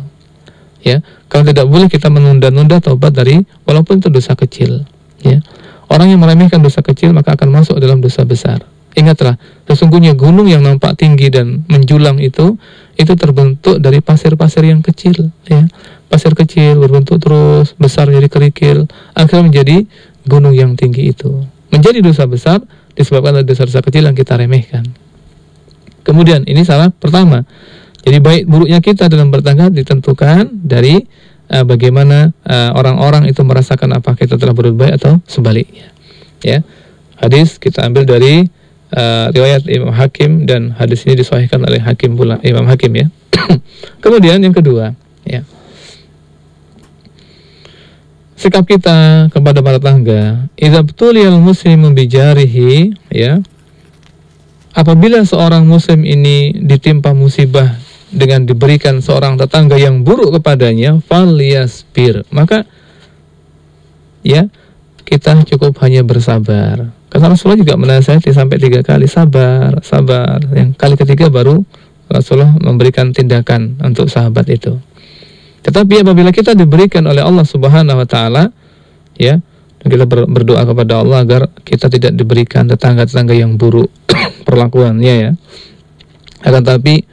Ya, kalau tidak boleh kita menunda-nunda taubat dari walaupun itu dosa kecil. Ya, orang yang meremehkan dosa kecil maka akan masuk dalam dosa besar. Ingatlah, sesungguhnya gunung yang nampak tinggi dan menjulang itu terbentuk dari pasir-pasir yang kecil, ya. Pasir kecil berbentuk terus besar menjadi kerikil, akhirnya menjadi gunung yang tinggi itu. Menjadi dosa besar disebabkan ada dosa-dosa kecil yang kita remehkan. Kemudian ini salah pertama. Jadi baik buruknya kita dalam bertangga ditentukan dari bagaimana orang-orang itu merasakan apa kita telah berbuat baik atau sebaliknya. Ya. Hadis kita ambil dari riwayat Imam Hakim dan hadis ini disahihkan oleh Hakim pula, Imam Hakim, ya. Kemudian yang kedua, ya, sikap kita kepada para tetangga. Idza btuliyal muslimu bijarihi, ya, apabila seorang muslim ini ditimpa musibah dengan diberikan seorang tetangga yang buruk kepadanya, falyasbir, maka, ya, kita cukup hanya bersabar. Karena Rasulullah juga menasihati sampai 3 kali, sabar. Yang kali ketiga baru Rasulullah memberikan tindakan untuk sahabat itu. Tetapi apabila kita diberikan oleh Allah Subhanahu wa taala, ya, dan kita berdoa kepada Allah agar kita tidak diberikan tetangga-tetangga yang buruk perlakuannya, ya. Akan tapi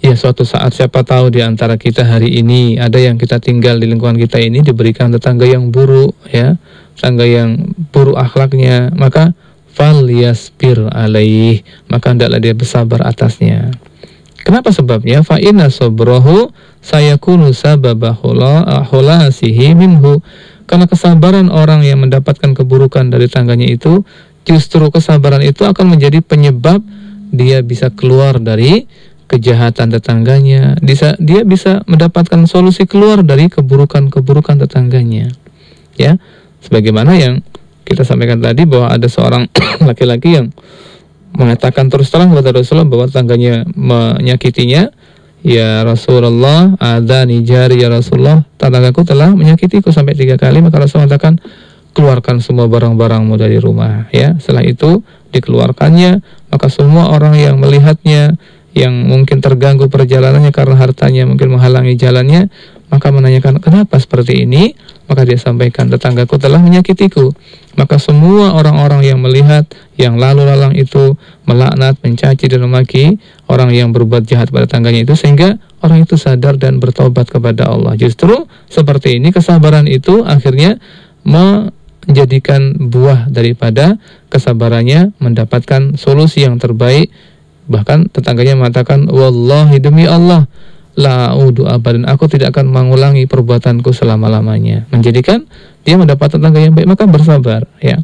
ya suatu saat siapa tahu di antara kita hari ini ada yang kita tinggal di lingkungan kita ini diberikan tetangga yang buruk, ya, tetangga yang buruk akhlaknya, maka fal yasbir alaih, maka hendaklah dia bersabar atasnya. Kenapa sebabnya? Fa inna sabrahu sayakunu sababa khulasihi minhu. Karena kesabaran orang yang mendapatkan keburukan dari tangganya itu, justru kesabaran itu akan menjadi penyebab dia bisa keluar dari kejahatan tetangganya. Dia bisa mendapatkan solusi keluar dari keburukan-keburukan tetangganya. Ya, sebagaimana yang kita sampaikan tadi bahwa ada seorang laki-laki yang mengatakan terus terang kepada Rasulullah bahwa tetangganya menyakitinya. Ya Rasulullah, adzani jari ya Rasulullah, tetanggaku telah menyakitiku sampai 3 kali. Maka Rasulullah mengatakan, keluarkan semua barang-barangmu dari rumah, ya. Setelah itu dikeluarkannya, maka semua orang yang melihatnya, yang mungkin terganggu perjalanannya karena hartanya mungkin menghalangi jalannya, maka menanyakan kenapa seperti ini. Maka dia sampaikan, tetanggaku telah menyakitiku. Maka semua orang-orang yang melihat, yang lalu lalang itu melaknat, mencaci dan memaki orang yang berbuat jahat pada tetangganya itu, sehingga orang itu sadar dan bertobat kepada Allah. Justru seperti ini kesabaran itu akhirnya menjadikan buah daripada kesabarannya, mendapatkan solusi yang terbaik. Bahkan tetangganya mengatakan, wallahi demi Allah, la a'udu abadan, aku tidak akan mengulangi perbuatanku selama-lamanya. Menjadikan dia mendapat tetangga yang baik, maka bersabar, ya.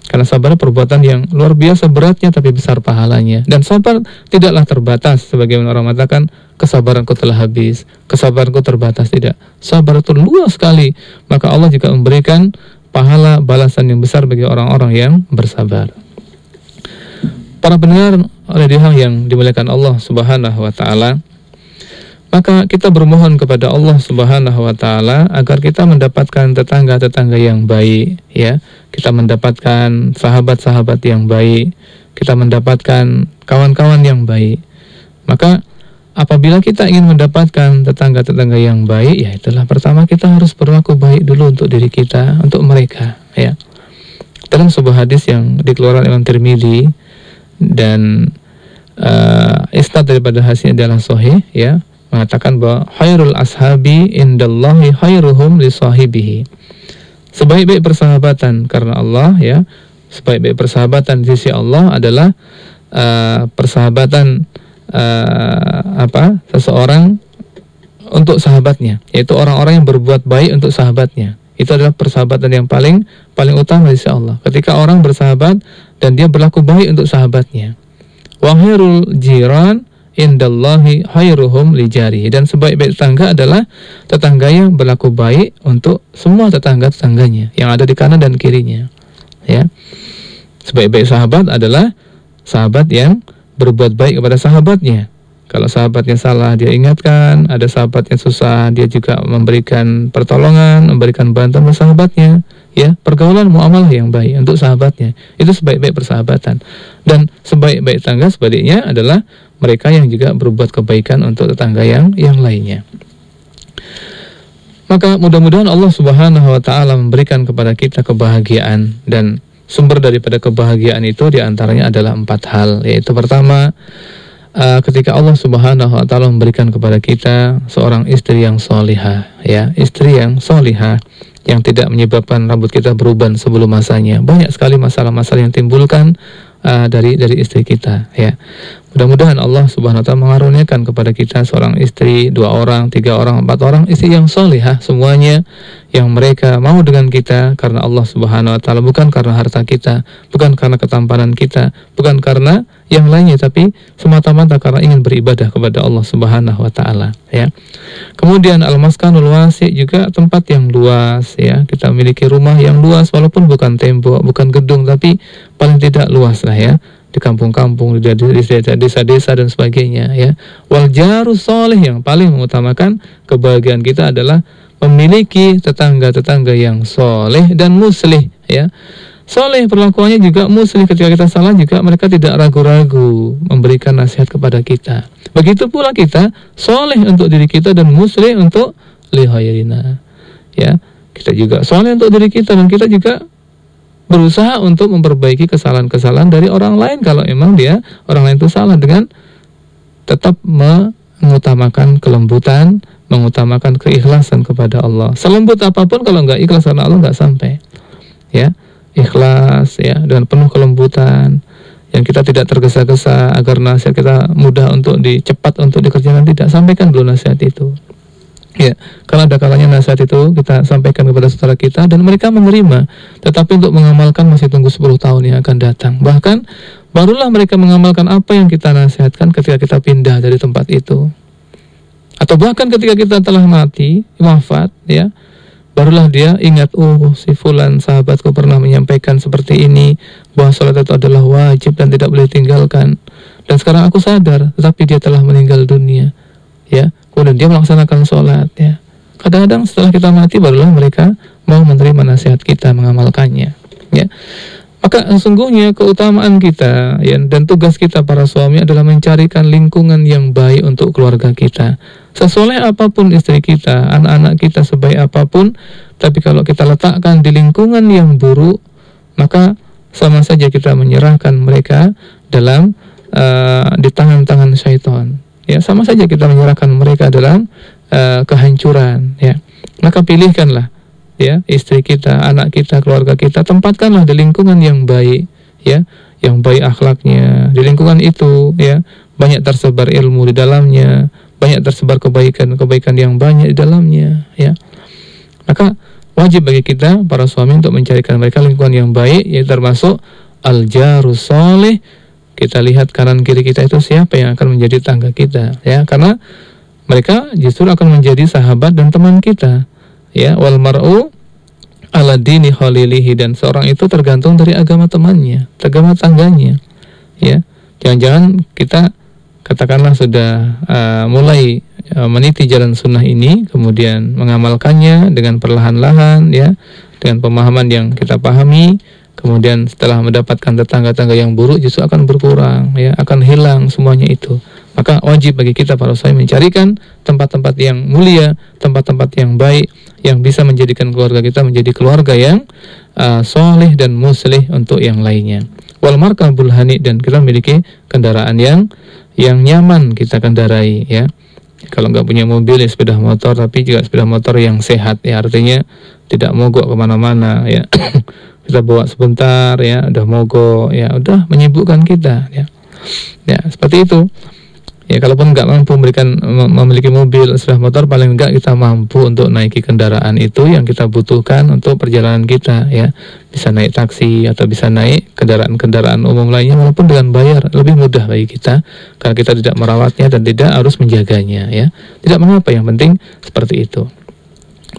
Karena sabar perbuatan yang luar biasa beratnya tapi besar pahalanya. Dan sabar tidaklah terbatas, sebagaimana orang mengatakan kesabaranku telah habis, kesabaranku terbatas. Tidak, sabar itu luas sekali. Maka Allah juga memberikan pahala balasan yang besar bagi orang-orang yang bersabar. Para pendengar radio yang dimuliakan Allah Subhanahu wa taala, maka kita bermohon kepada Allah Subhanahu wa taala agar kita mendapatkan tetangga-tetangga yang baik, ya. Kita mendapatkan sahabat-sahabat yang baik, kita mendapatkan kawan-kawan yang baik. Maka apabila kita ingin mendapatkan tetangga-tetangga yang baik, ya itulah pertama kita harus berlaku baik dulu untuk diri kita, untuk mereka, ya. Dalam sebuah hadis yang dikeluarkan Imam Tirmidzi dan isnad daripada hadisnya adalah sahih, ya, mengatakan bahwa khairul ashabi indallahi khairuhum li sahibihi. Sebaik-baik persahabatan karena Allah, ya, sebaik-baik persahabatan di sisi Allah adalah persahabatan seseorang untuk sahabatnya, yaitu orang-orang yang berbuat baik untuk sahabatnya. Itu adalah persahabatan yang paling utama di sisi Allah. Ketika orang bersahabat dan dia berlaku baik untuk sahabatnya. Wa khairul jiran indallahi khairuhum li jarihi, dan sebaik-baik tetangga adalah tetangga yang berlaku baik untuk semua tetangga-tetangganya yang ada di kanan dan kirinya, ya. Sebaik-baik sahabat adalah sahabat yang berbuat baik kepada sahabatnya. Kalau sahabatnya salah, dia ingatkan. Ada sahabat yang susah, dia juga memberikan pertolongan, memberikan bantuan ke sahabatnya, ya. Pergaulan muamalah yang baik untuk sahabatnya, itu sebaik-baik persahabatan. Dan sebaik-baik tetangga sebaliknya adalah mereka yang juga berbuat kebaikan untuk tetangga yang lainnya. Maka mudah-mudahan Allah Subhanahu wa taala memberikan kepada kita kebahagiaan, dan sumber daripada kebahagiaan itu diantaranya adalah 4 hal, yaitu pertama, ketika Allah Subhanahu wa taala memberikan kepada kita seorang istri yang solihah, ya, istri yang solihah yang tidak menyebabkan rambut kita beruban sebelum masanya. Banyak sekali masalah-masalah yang timbulkan dari istri kita, ya. Mudah-mudahan Allah Subhanahu wa taala mengaruniakan kepada kita seorang istri, 2 orang, 3 orang, 4 orang istri yang solihah semuanya, yang mereka mau dengan kita karena Allah Subhanahu wa taala, bukan karena harta kita, bukan karena ketampanan kita, bukan karena yang lainnya, tapi semata-mata karena ingin beribadah kepada Allah Subhanahu wa taala, ya. Kemudian al-maskanul wasi', juga tempat yang luas, ya. Kita memiliki rumah yang luas, walaupun bukan tembok, bukan gedung, tapi paling tidak luas lah, ya. Di kampung-kampung, di desa-desa dan sebagainya, ya. Wal jarus soleh, yang paling mengutamakan kebahagiaan kita adalah memiliki tetangga-tetangga yang soleh dan muslih, ya. soleh perlakuannya juga muslih. Ketika kita salah juga mereka tidak ragu-ragu memberikan nasihat kepada kita. Begitu pula kita soleh untuk diri kita dan muslih untuk li ghairina. Ya, kita juga soleh untuk diri kita dan kita juga berusaha untuk memperbaiki kesalahan-kesalahan dari orang lain kalau emang dia orang lain itu salah, dengan tetap mengutamakan kelembutan, mengutamakan keikhlasan kepada Allah. Selembut apapun kalau nggak ikhlas karena Allah nggak sampai. Ya, ikhlas ya dengan penuh kelembutan, yang kita tidak tergesa-gesa agar nasihat kita mudah untuk cepat untuk dikerjakan, tidak, sampaikan dulu nasihat itu. Ya, kalau ada kalanya nasihat itu kita sampaikan kepada saudara kita dan mereka menerima, tetapi untuk mengamalkan masih tunggu 10 tahun yang akan datang. Bahkan barulah mereka mengamalkan apa yang kita nasihatkan ketika kita pindah dari tempat itu. Atau bahkan ketika kita telah mati, wafat, ya, barulah dia ingat, oh si fulan sahabatku pernah menyampaikan seperti ini, bahwa sholat itu adalah wajib dan tidak boleh tinggalkan. Dan sekarang aku sadar, tetapi dia telah meninggal dunia. Ya, kemudian dia melaksanakan sholat. Ya, kadang-kadang setelah kita mati barulah mereka mau menerima nasihat kita, mengamalkannya. Ya, maka sesungguhnya keutamaan kita ya, dan tugas kita para suami adalah mencarikan lingkungan yang baik untuk keluarga kita. Sesoleh apapun istri kita, anak-anak kita, sebaik apapun, tapi kalau kita letakkan di lingkungan yang buruk, maka sama saja kita menyerahkan mereka dalam di tangan-tangan syaitan. Ya, sama saja kita menyerahkan mereka dalam kehancuran. Ya, maka pilihkanlah ya istri kita, anak kita, keluarga kita, tempatkanlah di lingkungan yang baik, ya, yang baik akhlaknya. Di lingkungan itu ya banyak tersebar ilmu di dalamnya, banyak tersebar kebaikan yang banyak di dalamnya. Ya, maka wajib bagi kita para suami untuk mencarikan mereka lingkungan yang baik, yaitu termasuk al-jarus sholih. Kita lihat kanan kiri kita itu siapa yang akan menjadi tangga kita, ya, karena mereka justru akan menjadi sahabat dan teman kita. Ya, wal mar'u ala dini khalilihi, dan seorang itu tergantung dari agama temannya, agama tangganya. Ya, jangan-jangan kita katakanlah sudah mulai meniti jalan sunnah ini, kemudian mengamalkannya dengan perlahan-lahan, ya, dengan pemahaman yang kita pahami. Kemudian setelah mendapatkan tetangga-tangga yang buruk justru akan berkurang, ya, akan hilang semuanya itu. Maka wajib bagi kita para suami mencarikan tempat-tempat yang mulia, tempat-tempat yang baik, yang bisa menjadikan keluarga kita menjadi keluarga yang soleh dan muslih untuk yang lainnya. Wal markabul hani, dan kita memiliki kendaraan yang nyaman kita kendarai, ya. Kalau nggak punya mobil ya sepeda motor, tapi juga sepeda motor yang sehat, ya, artinya tidak mogok kemana-mana, ya. Kita bawa sebentar, ya, udah mogok, ya, udah menyibukkan kita, ya. Ya, seperti itu. Ya, kalaupun nggak mampu memiliki mobil, sepeda motor, paling nggak kita mampu untuk naiki kendaraan itu yang kita butuhkan untuk perjalanan kita, ya. Bisa naik taksi atau bisa naik kendaraan-kendaraan umum lainnya, walaupun dengan bayar, lebih mudah bagi kita karena kita tidak merawatnya dan tidak harus menjaganya, ya. Tidak mengapa, yang penting seperti itu.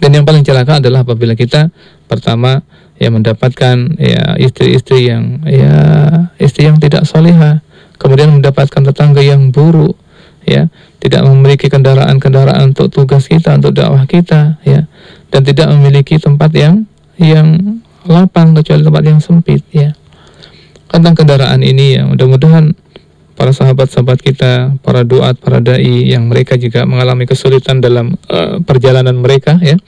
Dan yang paling celaka adalah apabila kita pertama ya mendapatkan ya istri-istri yang tidak salihah, kemudian mendapatkan tetangga yang buruk, ya, tidak memiliki kendaraan-kendaraan untuk tugas kita, untuk dakwah kita, ya, dan tidak memiliki tempat yang lapang kecuali tempat yang sempit, ya. Tentang kendaraan ini, ya, mudah-mudahan para sahabat-sahabat kita, para duat, para dai yang mereka juga mengalami kesulitan dalam perjalanan mereka, ya,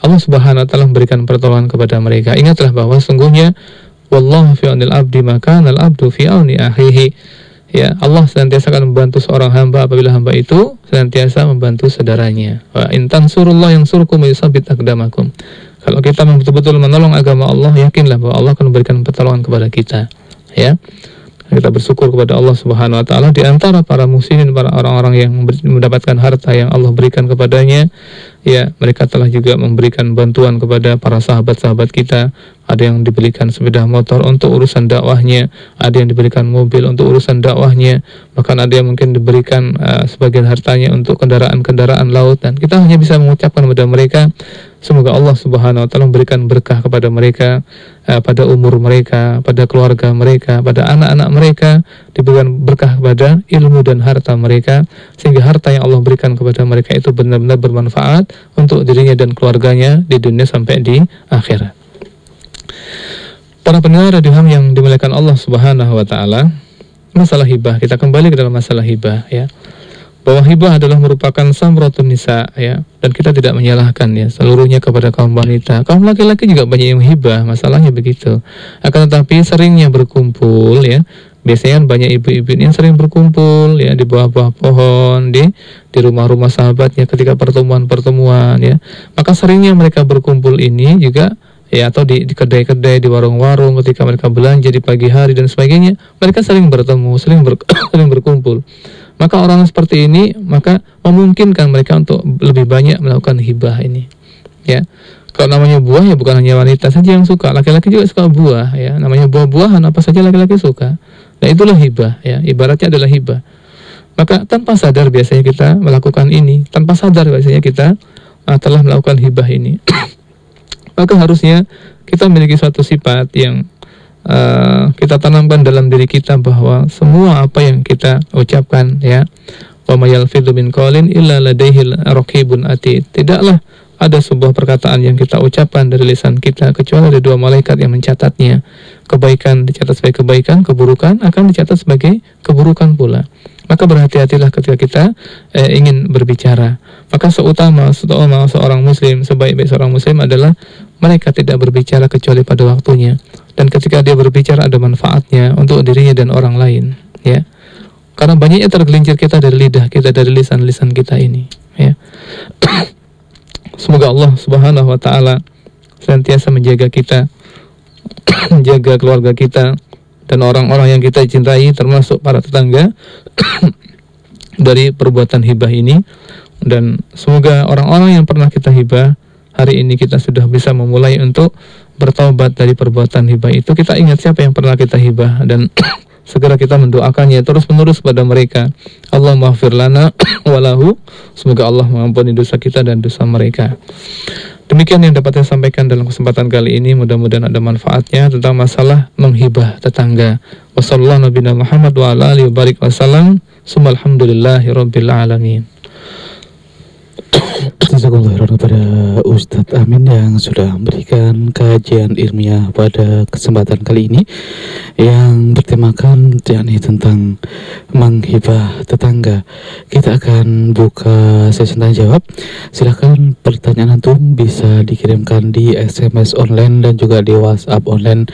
Allah Subhanahu wa taala memberikan pertolongan kepada mereka. Ingatlah bahwa sungguhnya wallahu fi aunil abdi maka al abdu fi auni akhihi. Ya, Allah senantiasa akan membantu seorang hamba apabila hamba itu senantiasa membantu saudaranya. Wa in tansurullah yansurkum wa yusabbit aqdamakum. Kalau kita betul-betul menolong agama Allah, yakinlah bahwa Allah akan memberikan pertolongan kepada kita, ya. Kita bersyukur kepada Allah Subhanahu wa taala, di antara para muslimin, para orang-orang yang mendapatkan harta yang Allah berikan kepadanya, ya, mereka telah juga memberikan bantuan kepada para sahabat-sahabat kita. Ada yang diberikan sepeda motor untuk urusan dakwahnya, ada yang diberikan mobil untuk urusan dakwahnya, bahkan ada yang mungkin diberikan sebagian hartanya untuk kendaraan-kendaraan laut. Dan kita hanya bisa mengucapkan kepada mereka, semoga Allah Subhanahu wa taala memberikan berkah kepada mereka, pada umur mereka, pada keluarga mereka, pada anak-anak mereka, diberikan berkah kepada ilmu dan harta mereka, sehingga harta yang Allah berikan kepada mereka itu benar-benar bermanfaat untuk dirinya dan keluarganya di dunia sampai di akhirat. Para pendengar Radio Ham yang dimuliakan Allah Subhanahu wa taala, masalah hibah, kita kembali ke dalam masalah hibah ya. Bahwa hibah adalah merupakan samratun nisa ya, dan kita tidak menyalahkan ya seluruhnya kepada kaum wanita. Kaum laki-laki juga banyak yang hibah, masalahnya begitu. Akan tetapi seringnya berkumpul ya. Biasanya banyak ibu-ibu yang sering berkumpul ya di bawah-bawah pohon, di rumah-rumah sahabatnya ketika pertemuan-pertemuan ya. Maka seringnya mereka berkumpul ini juga ya, atau di kedai-kedai, di warung-warung ketika mereka belanja di pagi hari dan sebagainya, mereka sering bertemu, sering berkumpul. Maka orang seperti ini maka memungkinkan mereka untuk lebih banyak melakukan hibah ini ya. Kalau namanya buah ya bukan hanya wanita saja yang suka, laki-laki juga suka buah ya. Namanya buah-buahan apa saja laki-laki suka. Nah itulah hibah ya, ibaratnya adalah hibah. Maka tanpa sadar biasanya kita melakukan ini, tanpa sadar biasanya kita telah melakukan hibah ini. Maka harusnya kita memiliki suatu sifat yang kita tanamkan dalam diri kita, bahwa semua apa yang kita ucapkan ya, wa may yalfidhu min qawlin illa ladayhi raqibun atid. Tidaklah ada sebuah perkataan yang kita ucapkan dari lisan kita kecuali ada dua malaikat yang mencatatnya. Kebaikan dicatat sebagai kebaikan, keburukan akan dicatat sebagai keburukan pula. Maka berhati-hatilah ketika kita ingin berbicara. Maka seutama seorang muslim, sebaik-baik seorang muslim adalah mereka tidak berbicara kecuali pada waktunya. Dan ketika dia berbicara ada manfaatnya untuk dirinya dan orang lain ya. Karena banyaknya tergelincir kita dari lidah kita, dari lisan-lisan kita ini ya. Semoga Allah Subhanahu wa taala senantiasa menjaga kita, menjaga keluarga kita dan orang-orang yang kita cintai, termasuk para tetangga dari perbuatan hibah ini. Dan semoga orang-orang yang pernah kita hibah, hari ini kita sudah bisa memulai untuk bertaubat dari perbuatan hibah itu. Kita ingat siapa yang pernah kita hibah dan segera kita mendoakannya terus-menerus pada mereka. Allahumma ighfir lana walahu, semoga Allah mengampuni dosa kita dan dosa mereka. Demikian yang dapat saya sampaikan dalam kesempatan kali ini. Mudah-mudahan ada manfaatnya tentang masalah menghibah tetangga. Wassallallahu nabiyana Muhammad wa ala alihi wa barik wasallam. Alhamdulillahi rabbil alamin. Jazakallahu kepada Ustadz Amin yang sudah memberikan kajian ilmiah pada kesempatan kali ini yang bertemakan yakni tentang menghibah tetangga. Kita akan buka sesi tanya jawab. Silakan pertanyaan antum bisa dikirimkan di SMS online dan juga di WhatsApp online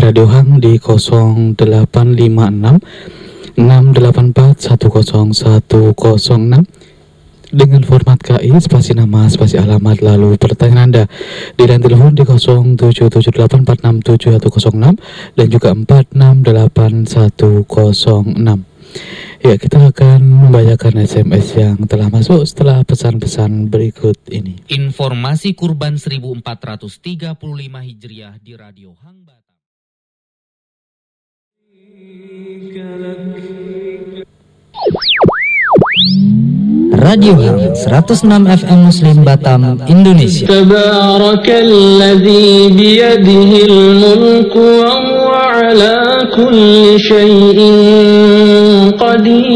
Radio Hang di 0856 684 10106 dengan format KI, spasi nama, spasi alamat, lalu pertanyaan Anda di line telepon di 0778467106 dan juga 468106. Ya, kita akan membacakan SMS yang telah masuk setelah pesan-pesan berikut ini. Informasi kurban 1435 Hijriah di Radio Hang Batam. Radio Hang 106 FM Muslim Batam, Indonesia. Tabarakalladzi biyadihil mulku wa huwa ala kulli syai'in qadir.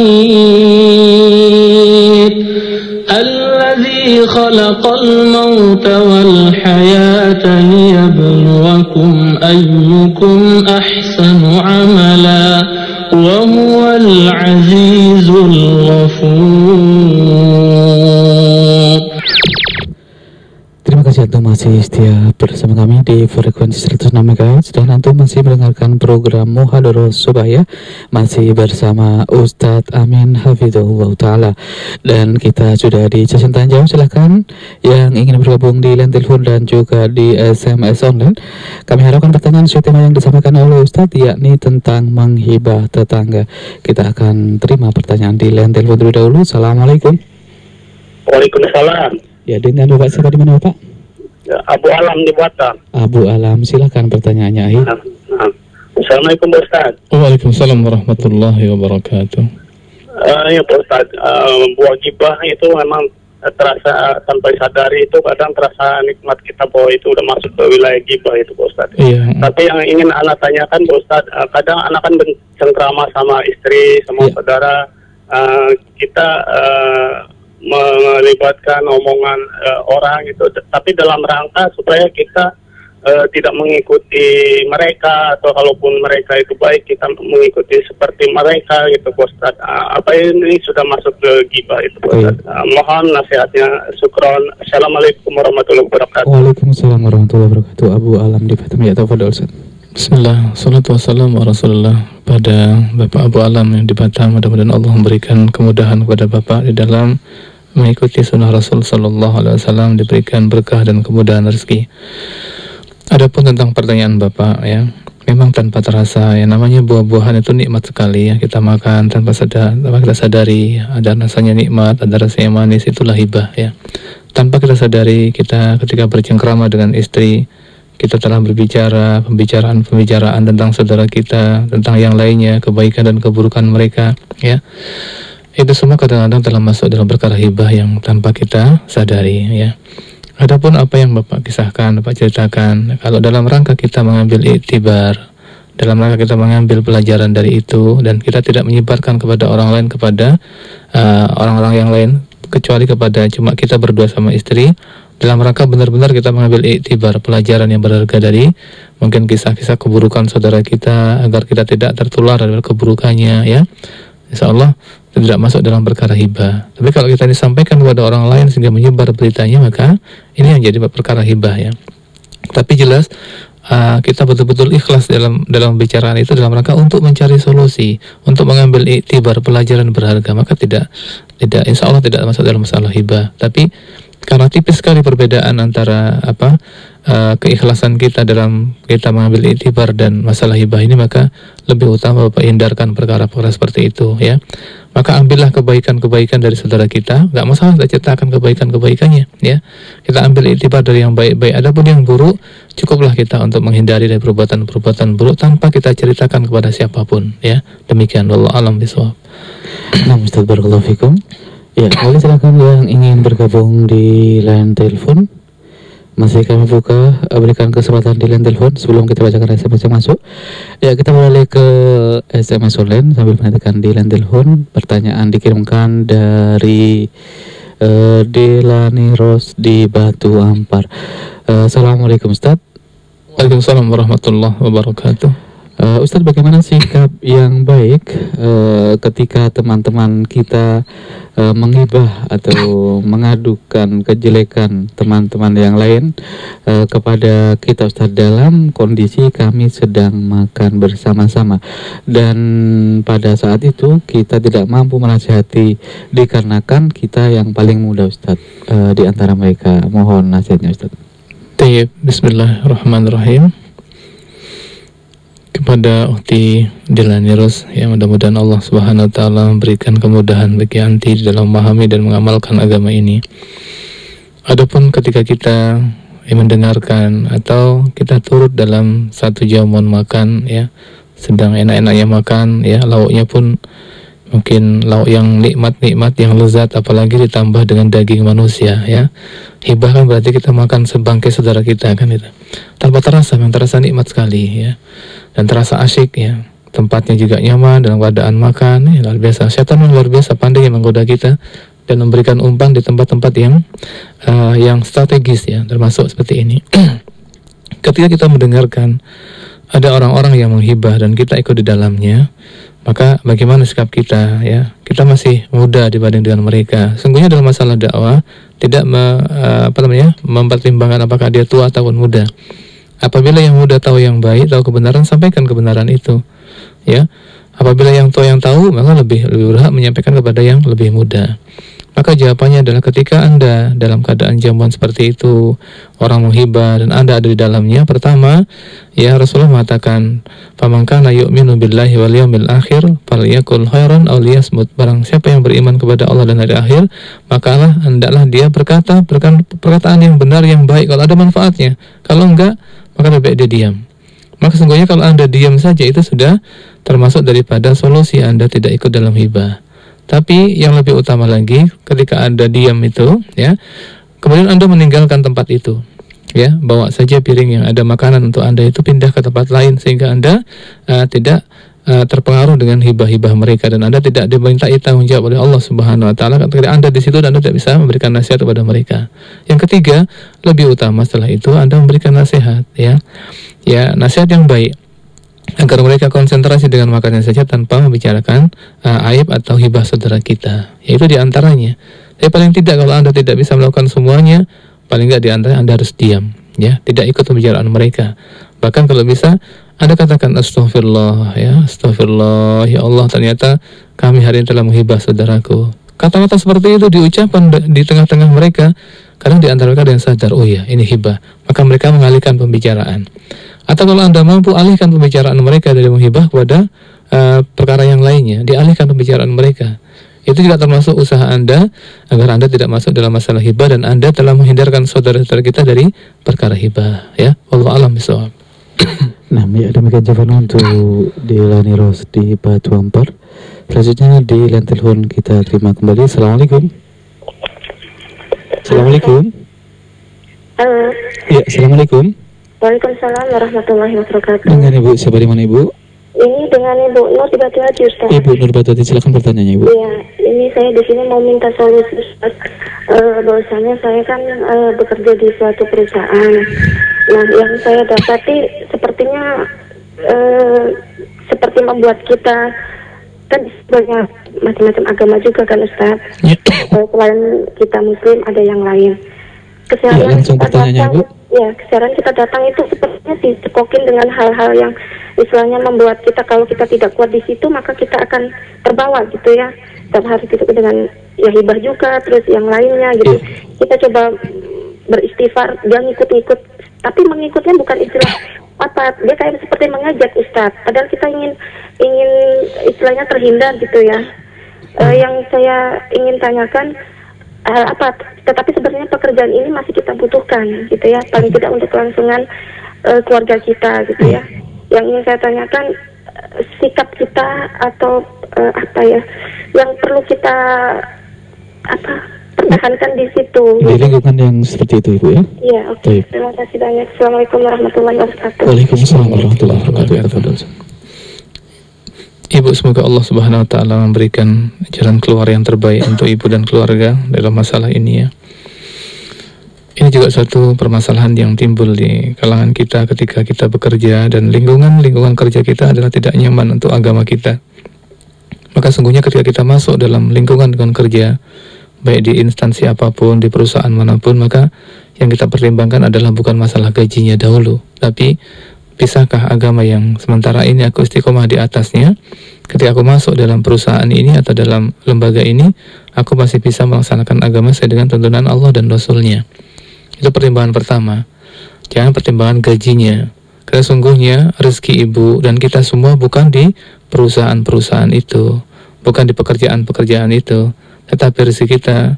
Alladzi khalaqal mauta wal hayata liyabluwakum ayyukum ahsanu amala. وهو العزيز الغفور. Terima kasih antum masih setia bersama kami di frekuensi 106 MHz dan antum masih mendengarkan program Muhadharah Subaya masih bersama Ustadz Amin Hafizahullah Ta'ala, dan kita sudah di sesi tanya jawab. Silahkan yang ingin bergabung di line telepon dan juga di SMS online. Kami harapkan pertanyaan sesuai tema yang disampaikan oleh Ustadz, yakni tentang menghibah tetangga. Kita akan terima pertanyaan di line telepon terlebih dahulu. Assalamualaikum. Waalaikumsalam. Ya, dengan Bapak siapa di mana Bapak? Abu Alam di Batam. Abu Alam, silakan pertanyaannya. Assalamualaikum Pak Ustaz. Waalaikumsalam warahmatullahi wabarakatuh. Ya Pak Ustaz, buah gibah itu memang terasa tanpa disadari, itu kadang terasa nikmat kita bahwa itu udah masuk ke wilayah gibah itu Pak Ustaz. Iya. Tapi yang ingin anak tanyakan Pak Ustaz, kadang anak kan bercengkrama sama istri, sama saudara, kita melibatkan omongan orang gitu, tapi dalam rangka supaya kita tidak mengikuti mereka, atau kalaupun mereka itu baik kita mengikuti seperti mereka gitu Pak Ustadz. Apa ini sudah masuk ke ghibah itu Pak Ustadz? Mohon nasihatnya. Syukron. Assalamualaikum warahmatullahi wabarakatuh. Waalaikumsalam warahmatullahi wabarakatuh. Abu Alam di Batam, ya tafadhol Ustaz. Bismillah, salatu wassalamu ala Rasulullah, pada Bapak Abu Alam yang di Batam. Mudah-mudahan Allah memberikan kemudahan kepada Bapak di dalam mengikuti sunnah Rasul Sallallahu Alaihi Wasallam, diberikan berkah dan kemudahan rezeki. Adapun tentang pertanyaan Bapak, ya, memang tanpa terasa, ya, namanya buah-buahan itu nikmat sekali, ya, kita makan tanpa kita sadari, ada rasanya nikmat, ada rasanya manis, itulah hibah, ya. Tanpa kita sadari, kita ketika bercengkrama dengan istri, kita telah berbicara pembicaraan tentang saudara kita, tentang yang lainnya, kebaikan dan keburukan mereka, ya. Itu semua kadang-kadang telah masuk dalam perkara hibah yang tanpa kita sadari, ya. Adapun apa yang Bapak kisahkan, Bapak ceritakan, kalau dalam rangka kita mengambil iktibar, dalam rangka kita mengambil pelajaran dari itu, dan kita tidak menyebarkan kepada orang lain, kepada orang-orang yang lain, kecuali kepada cuma kita berdua sama istri, dalam rangka benar-benar kita mengambil iktibar, pelajaran yang berharga dari mungkin kisah-kisah keburukan saudara kita, agar kita tidak tertular dari keburukannya, ya. Insya Allah tidak masuk dalam perkara hibah. Tapi kalau kita disampaikan kepada orang lain sehingga menyebar beritanya, maka ini yang jadi perkara hibah, ya. Tapi jelas kita betul-betul ikhlas dalam bicaraan itu, dalam rangka untuk mencari solusi, untuk mengambil iktibar, pelajaran berharga, maka tidak insya Allah tidak masuk dalam masalah hibah. Tapi karena tipis sekali perbedaan antara keikhlasan kita dalam kita mengambil iktibar dan masalah hibah ini, maka lebih utama Bapak hindarkan perkara-perkara seperti itu, ya. Maka ambillah kebaikan-kebaikan dari saudara kita, nggak masalah kita ceritakan kebaikan-kebaikannya, ya. Kita ambil iktibar dari yang baik-baik. Adapun yang buruk, cukuplah kita untuk menghindari dari perbuatan-perbuatan buruk tanpa kita ceritakan kepada siapapun, ya. Demikian, wallahu a'lam bishawab. Nah, Ustaz, barakallahu fikum. Ya, boleh silakan yang ingin bergabung di line telepon. Masih kami buka, berikan kesempatan di line telepon sebelum kita bacakan SMS yang masuk. Ya, kita beralih ke SMS online sambil menantikan di line telepon. Pertanyaan dikirimkan dari Delani Ros di Batu Ampar. Assalamualaikum Ustaz. Waalaikumsalam warahmatullahi wabarakatuh. Ustadz, bagaimana sikap yang baik ketika teman-teman kita menghibah atau mengadukan kejelekan teman-teman yang lain kepada kita, Ustadz, dalam kondisi kami sedang makan bersama-sama, dan pada saat itu kita tidak mampu menasihati dikarenakan kita yang paling muda, Ustadz, di antara mereka. Mohon nasihatnya, Ustadz. Tayyib, bismillahirrahmanirrahim. Kepada Ukti Delani Ros, ya, mudah-mudahan Allah Subhanahu wa Ta'ala memberikan kemudahan bagi anti dalam memahami dan mengamalkan agama ini. Adapun ketika kita mendengarkan atau kita turut dalam satu jamuan makan, ya, sedang enak-enaknya makan, ya, lauknya pun mungkin lauk yang nikmat-nikmat, yang lezat, apalagi ditambah dengan daging manusia, ya. Hibah kan berarti kita makan sebangkai saudara kita, kan itu. Tanpa terasa, memang terasa nikmat sekali, ya. Dan terasa asyik, ya. Tempatnya juga nyaman dalam keadaan makan, ya, luar biasa. Setan luar biasa pandai yang menggoda kita dan memberikan umpan di tempat-tempat yang strategis, ya, termasuk seperti ini. Ketika kita mendengarkan ada orang-orang yang menghibah dan kita ikut di dalamnya, maka bagaimana sikap kita, ya? Kita masih muda dibanding dengan mereka. Sungguhnya dalam masalah dakwah tidak mempertimbangkan apakah dia tua ataupun muda. Apabila yang muda tahu yang baik, tahu kebenaran, sampaikan kebenaran itu, ya. Apabila yang tua yang tahu, maka lebih berhak menyampaikan kepada yang lebih muda. Maka jawabannya adalah ketika Anda dalam keadaan jamuan seperti itu, orang menghibah dan Anda ada di dalamnya, pertama, ya, Rasulullah mengatakan, "Faman kana yu'minu billahi wal yawmil akhir falyakul khairan aw liyasmut." Barang siapa yang beriman kepada Allah dan hari akhir, maka hendaklah dia berkata perkataan yang benar, yang baik kalau ada manfaatnya. Kalau enggak, maka lebih baik dia diam. Maka sesungguhnya kalau Anda diam saja itu sudah termasuk daripada solusi Anda tidak ikut dalam hibah. Tapi yang lebih utama lagi, ketika Anda diam itu, ya, kemudian Anda meninggalkan tempat itu, ya, bawa saja piring yang ada makanan untuk Anda itu, pindah ke tempat lain sehingga Anda tidak terpengaruh dengan hibah-hibah mereka, dan Anda tidak dimintai tanggung jawab oleh Allah Subhanahu wa taala ketika Anda di situ, dan Anda tidak bisa memberikan nasihat kepada mereka. Yang ketiga, lebih utama setelah itu Anda memberikan nasihat, ya nasihat yang baik, agar mereka konsentrasi dengan makannya saja tanpa membicarakan aib atau hibah saudara kita. Yaitu diantaranya. Tapi paling tidak kalau Anda tidak bisa melakukan semuanya, paling tidak diantaranya Anda harus diam, ya, tidak ikut pembicaraan mereka. Bahkan kalau bisa Anda katakan astagfirullah, ya, astagfirullah, ya Allah, ternyata kami hari ini telah menghibah saudaraku. Kata-kata seperti itu diucapkan di tengah-tengah mereka. Kadang di antara mereka ada yang sadar, oh ya, ini hibah, maka mereka mengalihkan pembicaraan. Atau kalau Anda mampu alihkan pembicaraan mereka dari menghibah kepada perkara yang lainnya, dialihkan pembicaraan mereka. Itu juga termasuk usaha Anda agar Anda tidak masuk dalam masalah hibah, dan Anda telah menghindarkan saudara-saudara kita dari perkara hibah, ya. Wallahu a'lam bishawab. Nah, ya, demikian jawaban untuk di Lani Ros di Batu Ampar. Selanjutnya di line telepon kita terima kembali. Assalamualaikum. Assalamualaikum. Halo. Ya, assalamualaikum. Waalaikumsalam warahmatullahi wabarakatuh. Dengan Ibu, siapa di mana Ibu? Ini dengan Ibu Nur di Batu Haji, Ustaz. Ibu Nur Batu Haji, silakan pertanyaannya Ibu. Iya, ini saya di sini mau minta solusi, Ustaz. Bahwasanya saya kan bekerja di suatu perusahaan. Nah, yang saya dapati sepertinya seperti membuat kita, kan banyak macam-macam agama juga kan, Ustaz. Selain kita Muslim ada yang lain. Keseharian kita datang, keseharian kita datang itu sepertinya dicekokin dengan hal-hal yang istilahnya membuat kita, kalau kita tidak kuat di situ maka kita akan terbawa gitu ya. Setiap hari gitu dengan ya hibah juga, terus yang lainnya gitu. Kita coba beristighfar, dia ngikut-ngikut, tapi mengikutnya bukan istilah apa, dia kayak seperti mengajak, Ustadz. Padahal kita ingin istilahnya terhindar gitu ya. Yang saya ingin tanyakan, tetapi sebenarnya pekerjaan ini masih kita butuhkan gitu ya, paling tidak untuk kelangsungan keluarga kita gitu ya. Yang ingin saya tanyakan, sikap kita atau yang perlu kita pertahankan di situ di lingkungan yang seperti itu Ibu, ya. Iya, oke. Terima kasih banyak. Assalamualaikum warahmatullahi wabarakatuh. Waalaikumsalam warahmatullahi wabarakatuh. Ibu, semoga Allah Subhanahu wa taala memberikan jalan keluar yang terbaik untuk ibu dan keluarga dalam masalah ini, ya. Ini juga suatu permasalahan yang timbul di kalangan kita ketika kita bekerja dan lingkungan kerja kita adalah tidak nyaman untuk agama kita. Maka sungguhnya ketika kita masuk dalam lingkungan kerja, baik di instansi apapun, di perusahaan manapun, maka yang kita pertimbangkan adalah bukan masalah gajinya dahulu, tapi bisakah agama yang sementara ini aku istiqomah di atasnya, ketika aku masuk dalam perusahaan ini atau dalam lembaga ini, aku masih bisa melaksanakan agama sesuai dengan tuntunan Allah dan Rasul-Nya. Itu pertimbangan pertama. Jangan pertimbangan gajinya, karena sungguhnya rezeki ibu dan kita semua bukan di perusahaan-perusahaan itu, bukan di pekerjaan-pekerjaan itu, tetapi rezeki kita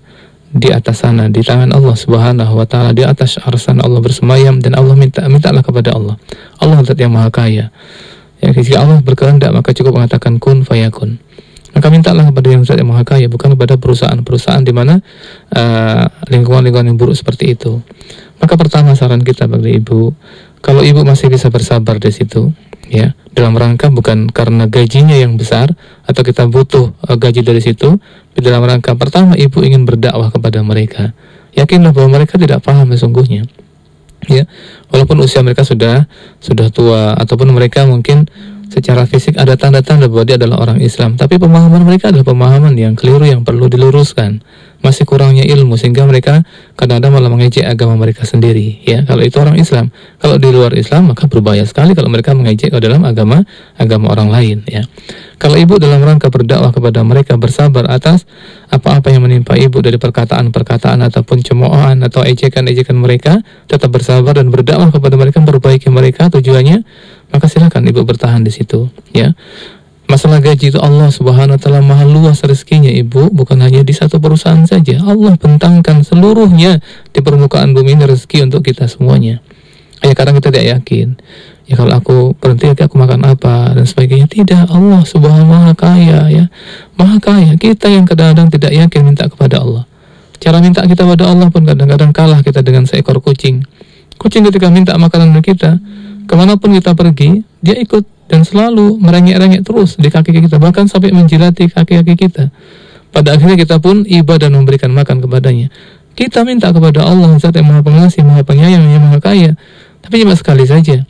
di atas sana, di tangan Allah Subhanahu wa taala, di atas arsan Allah bersemayam, dan Allah mintalah kepada Allah. Allah zat yang maha kaya. Ya, jika Allah berkehendak maka cukup mengatakan kun fayakun. Maka mintalah kepada yang zat yang maha kaya, bukan kepada perusahaan-perusahaan di mana lingkungan-lingkungan yang buruk seperti itu. Maka pertama saran kita bagi ibu, kalau ibu masih bisa bersabar di situ, ya, dalam rangka bukan karena gajinya yang besar atau kita butuh gaji dari situ, tapi dalam rangka pertama ibu ingin berdakwah kepada mereka. Yakinlah bahwa mereka tidak paham sesungguhnya, ya, walaupun usia mereka sudah tua, ataupun mereka mungkin secara fisik ada tanda-tanda bahwa dia adalah orang Islam, tapi pemahaman mereka adalah pemahaman yang keliru, yang perlu diluruskan. Masih kurangnya ilmu sehingga mereka kadang-kadang malah mengejek agama mereka sendiri, ya. Kalau itu orang Islam, kalau di luar Islam maka berbahaya sekali kalau mereka mengejek ke dalam agama orang lain, ya. Kalau ibu dalam rangka berdakwah kepada mereka, bersabar atas apa-apa yang menimpa ibu dari perkataan-perkataan ataupun cemoohan atau ejekan-ejekan mereka, tetap bersabar dan berdakwah kepada mereka, memperbaiki mereka tujuannya, maka silakan ibu bertahan di situ, ya. Masalah gaji itu Allah Subhanahu wa taala maha luas rezekinya ibu, bukan hanya di satu perusahaan saja. Allah bentangkan seluruhnya di permukaan bumi ini rezeki untuk kita semuanya. Ya, kadang kita tidak yakin, ya kalau aku berhenti aku makan apa dan sebagainya. Tidak, Allah Subhanahu maha kaya, ya, maha kaya. Kita yang kadang-kadang tidak yakin minta kepada Allah. Cara minta kita pada Allah pun kadang-kadang kalah kita dengan seekor kucing. Kucing ketika minta makanan dari kita, kemanapun kita pergi, dia ikut dan selalu merengek-rengek terus di kaki kita, bahkan sampai menjilati kaki-kaki kita. Pada akhirnya kita pun iba dan memberikan makan kepadanya. Kita minta kepada Allah Zat yang Maha Pengasih, Maha Penyayang, yang Maha Kaya, tapi cuma sekali saja.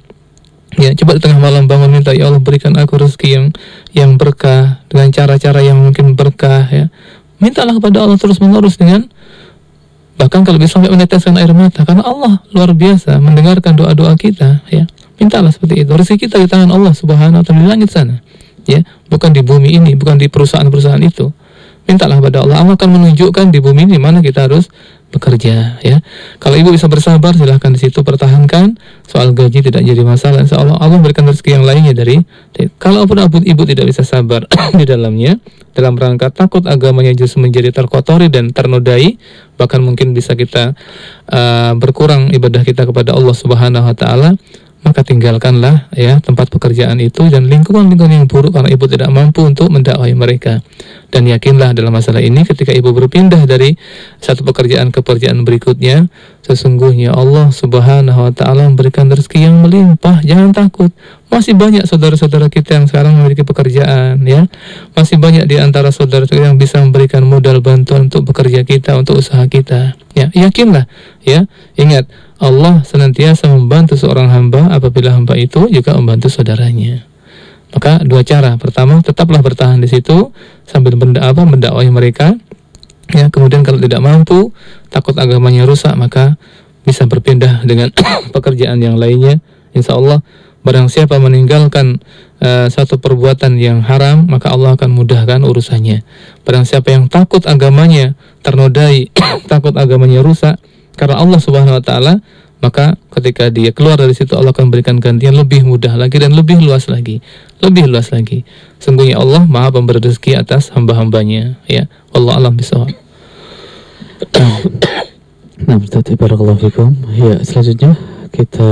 Ya, coba di tengah malam bangun minta, ya Allah berikan aku rezeki yang berkah dengan cara-cara yang mungkin berkah, ya. Mintalah kepada Allah terus menerus dengan bahkan kalau bisa sampai meneteskan air mata, karena Allah luar biasa mendengarkan doa-doa kita, ya. Mintalah seperti itu. Rezeki kita di tangan Allah Subhanahu wa taala di langit sana, ya, bukan di bumi ini, bukan di perusahaan-perusahaan itu. Mintalah kepada Allah. Allah akan menunjukkan di bumi ini mana kita harus bekerja, ya. Kalau ibu bisa bersabar, silahkan di situ pertahankan. Soal gaji tidak jadi masalah. Insya Allah Allah berikan rezeki yang lainnya dari. Kalaupun ibu tidak bisa sabar di dalamnya, dalam rangka takut agamanya justru menjadi terkotori dan ternodai, bahkan mungkin bisa kita berkurang ibadah kita kepada Allah Subhanahu wa taala, maka tinggalkanlah, ya, tempat pekerjaan itu dan lingkungan-lingkungan yang buruk karena ibu tidak mampu untuk mendakwai mereka. Dan yakinlah dalam masalah ini ketika ibu berpindah dari satu pekerjaan ke pekerjaan berikutnya, sesungguhnya Allah Subhanahu wa taala memberikan rezeki yang melimpah. Jangan takut. Masih banyak saudara-saudara kita yang sekarang memiliki pekerjaan, ya. Masih banyak di antara saudara-saudara yang bisa memberikan modal bantuan untuk bekerja kita, untuk usaha kita. Ya, yakinlah, ya. Ingat, Allah senantiasa membantu seorang hamba apabila hamba itu juga membantu saudaranya. Maka dua cara. Pertama, tetaplah bertahan di situ sambil mendakwai mereka. Ya, kemudian kalau tidak mampu, takut agamanya rusak, maka bisa berpindah dengan pekerjaan yang lainnya. Insya Allah, barang siapa meninggalkan satu perbuatan yang haram, maka Allah akan mudahkan urusannya. Barang siapa yang takut agamanya ternodai, takut agamanya rusak karena Allah Subhanahu wa taala, maka ketika dia keluar dari situ Allah akan berikan gantian lebih mudah lagi dan lebih luas lagi, lebih luas lagi. Sungguhnya Allah Maha Pemberi rezeki atas hamba-hambanya, ya. Wallahu a'lam bishawab. Nah, Ustaz, barakallahu fikum. Ya, selanjutnya kita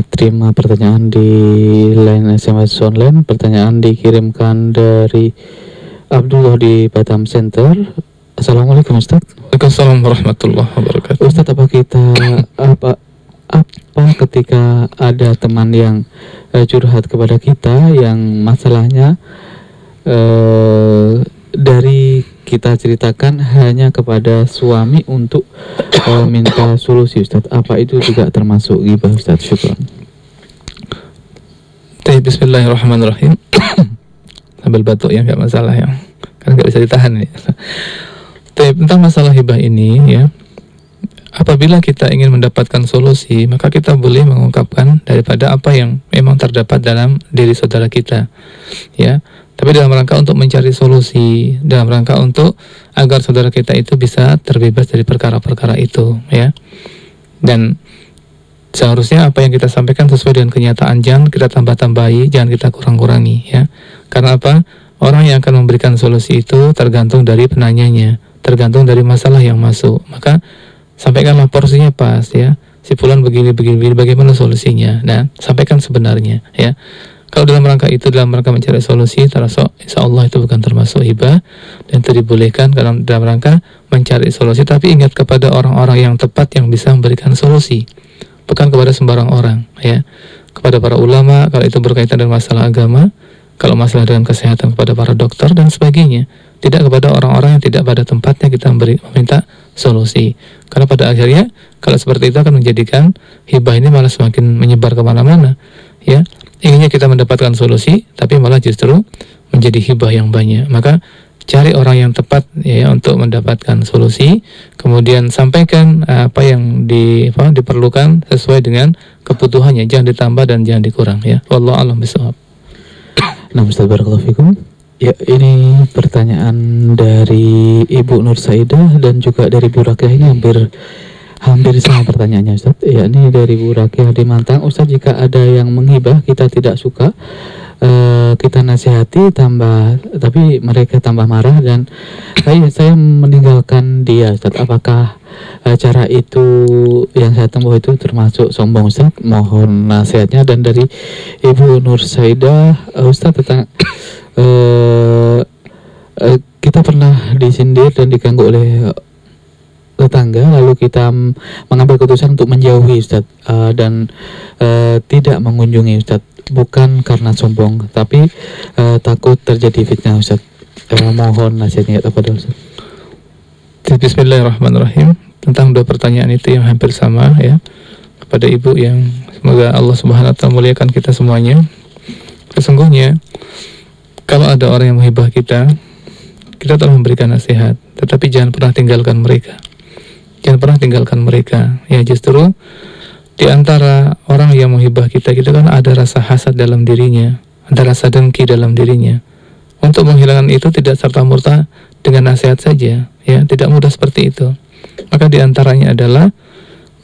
terima pertanyaan di line SMS online. Pertanyaan dikirimkan dari Abdullah di Batam Center. Assalamualaikum Ustaz. Waalaikumsalam warahmatullahi wabarakatuh. Ustaz, apa ketika ada teman yang curhat kepada kita yang masalahnya dari kita ceritakan hanya kepada suami untuk minta solusi, Ustaz? Apa itu juga termasuk ghibah, Ustaz? Syukran. Bismillahirrahmanirrahim. Sambil batuk ya, nggak masalah ya, karena nggak bisa ditahan nih. Tentang masalah hibah ini, ya, apabila kita ingin mendapatkan solusi, maka kita boleh mengungkapkan daripada apa yang memang terdapat dalam diri saudara kita, ya. Tapi dalam rangka untuk mencari solusi, dalam rangka untuk agar saudara kita itu bisa terbebas dari perkara-perkara itu, ya. Dan seharusnya apa yang kita sampaikan sesuai dengan kenyataan, jangan kita tambah-tambahi, jangan kita kurang-kurangi, ya. Karena apa? Orang yang akan memberikan solusi itu tergantung dari penanyanya, tergantung dari masalah yang masuk. Maka sampaikanlah porsinya pas, ya. Si fulan begini, bagaimana solusinya? Nah, sampaikan sebenarnya, ya. Kalau dalam rangka itu, dalam rangka mencari solusi, insya Allah itu bukan termasuk hibah dan itu dibolehkan dalam rangka mencari solusi. Tapi ingat kepada orang-orang yang tepat yang bisa memberikan solusi, bukan kepada sembarang orang, ya. Kepada para ulama kalau itu berkaitan dengan masalah agama, kalau masalah dengan kesehatan kepada para dokter dan sebagainya. Tidak kepada orang-orang yang tidak pada tempatnya kita meminta solusi. Karena pada akhirnya kalau seperti itu akan menjadikan hibah ini malah semakin menyebar kemana-mana, ya. Inginnya kita mendapatkan solusi, tapi malah justru menjadi hibah yang banyak. Maka cari orang yang tepat, ya, untuk mendapatkan solusi, kemudian sampaikan apa yang diperlukan sesuai dengan kebutuhannya, jangan ditambah dan jangan dikurang, ya. Wallahu a'lam bishawab. Nah, Ustaz, barakallahu fikum. Ya, ini pertanyaan dari Ibu Nur Saidah dan juga dari Bu Rakyah. Ini hampir sama pertanyaannya, Ustaz. Ya, ini dari Bu Rakyah di Mantang. Ustaz, jika ada yang menghibah kita tidak suka, kita nasihati tapi mereka tambah marah dan saya meninggalkan dia, Ustaz. Apakah cara itu yang saya tempuh itu termasuk sombong, Ustaz? Mohon nasihatnya. Dan dari Ibu Nur Saidah, Ustaz, tentang kita pernah disindir dan diganggu oleh tetangga, lalu kita mengambil keputusan untuk menjauhi, Ustaz, dan tidak mengunjungi, Ustaz. bukan karena sombong, tapi takut terjadi fitnah Ustaz. Mohon nasihatnya kepada Ustaz. Bismillahirrahmanirrahim. Tentang dua pertanyaan itu yang hampir sama ya, kepada ibu yang semoga Allah Subhanahu wa taala muliakan kita semuanya. Sesungguhnya kalau ada orang yang menghibah kita telah memberikan nasihat, tetapi jangan pernah tinggalkan mereka. Jangan pernah tinggalkan mereka. Ya, justru di antara orang yang menghibah kita kan ada rasa hasad dalam dirinya, ada rasa dengki dalam dirinya. Untuk menghilangkan itu tidak serta-merta dengan nasihat saja, ya, tidak mudah seperti itu. Maka di antaranya adalah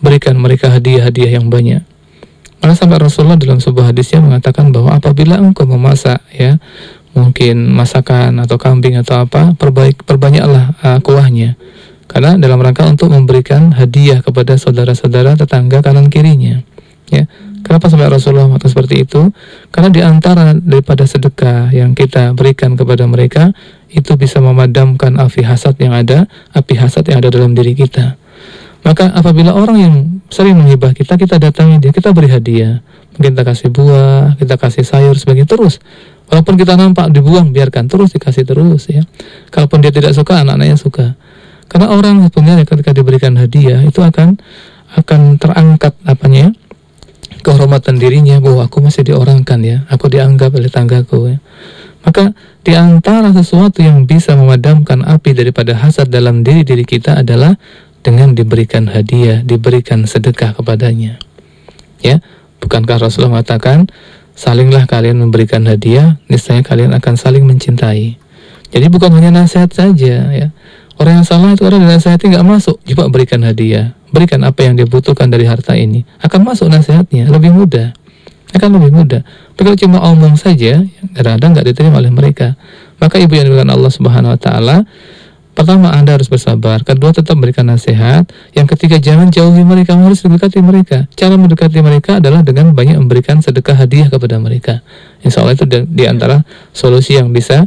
berikan mereka hadiah-hadiah yang banyak. Maka sampai Rasulullah dalam sebuah hadisnya mengatakan bahwa apabila engkau memasak, ya, mungkin masakan atau kambing atau apa, perbanyaklah kuahnya. Karena dalam rangka untuk memberikan hadiah kepada saudara-saudara tetangga kanan kirinya. Ya, kenapa sampai Rasulullah mengatakan seperti itu? Karena di antara daripada sedekah yang kita berikan kepada mereka itu bisa memadamkan api hasad yang ada dalam diri kita. Maka apabila orang yang sering menghibah kita datangi dia, kita beri hadiah. Mungkin kita kasih buah, kita kasih sayur sebagainya terus. Walaupun kita nampak dibuang, biarkan terus, dikasih terus, ya. Kalaupun dia tidak suka, anak-anaknya suka. Karena orang sebenarnya ketika diberikan hadiah itu akan terangkat kehormatan dirinya, bahwa aku masih diorangkan, ya, aku dianggap oleh tanggaku, ya. Maka di antara sesuatu yang bisa memadamkan api daripada hasad dalam diri kita adalah dengan diberikan hadiah, diberikan sedekah kepadanya. Ya, bukankah Rasulullah mengatakan, salinglah kalian memberikan hadiah, niscaya kalian akan saling mencintai. Jadi bukan hanya nasihat saja, ya. Orang yang salah itu orang dinasihati nggak masuk, coba berikan hadiah, berikan apa yang dia butuhkan dari harta ini, akan masuk nasihatnya, lebih mudah, akan lebih mudah. Tapi kalau cuma omong saja, kadang-kadang nggak diterima oleh mereka. Maka ibu yang dimuliakan Allah Subhanahu Wa Taala, pertama Anda harus bersabar, kedua tetap berikan nasihat, yang ketiga jangan jauhi mereka, harus mendekati mereka. Cara mendekati mereka adalah dengan banyak memberikan sedekah hadiah kepada mereka. Insya Allah itu di antara solusi yang bisa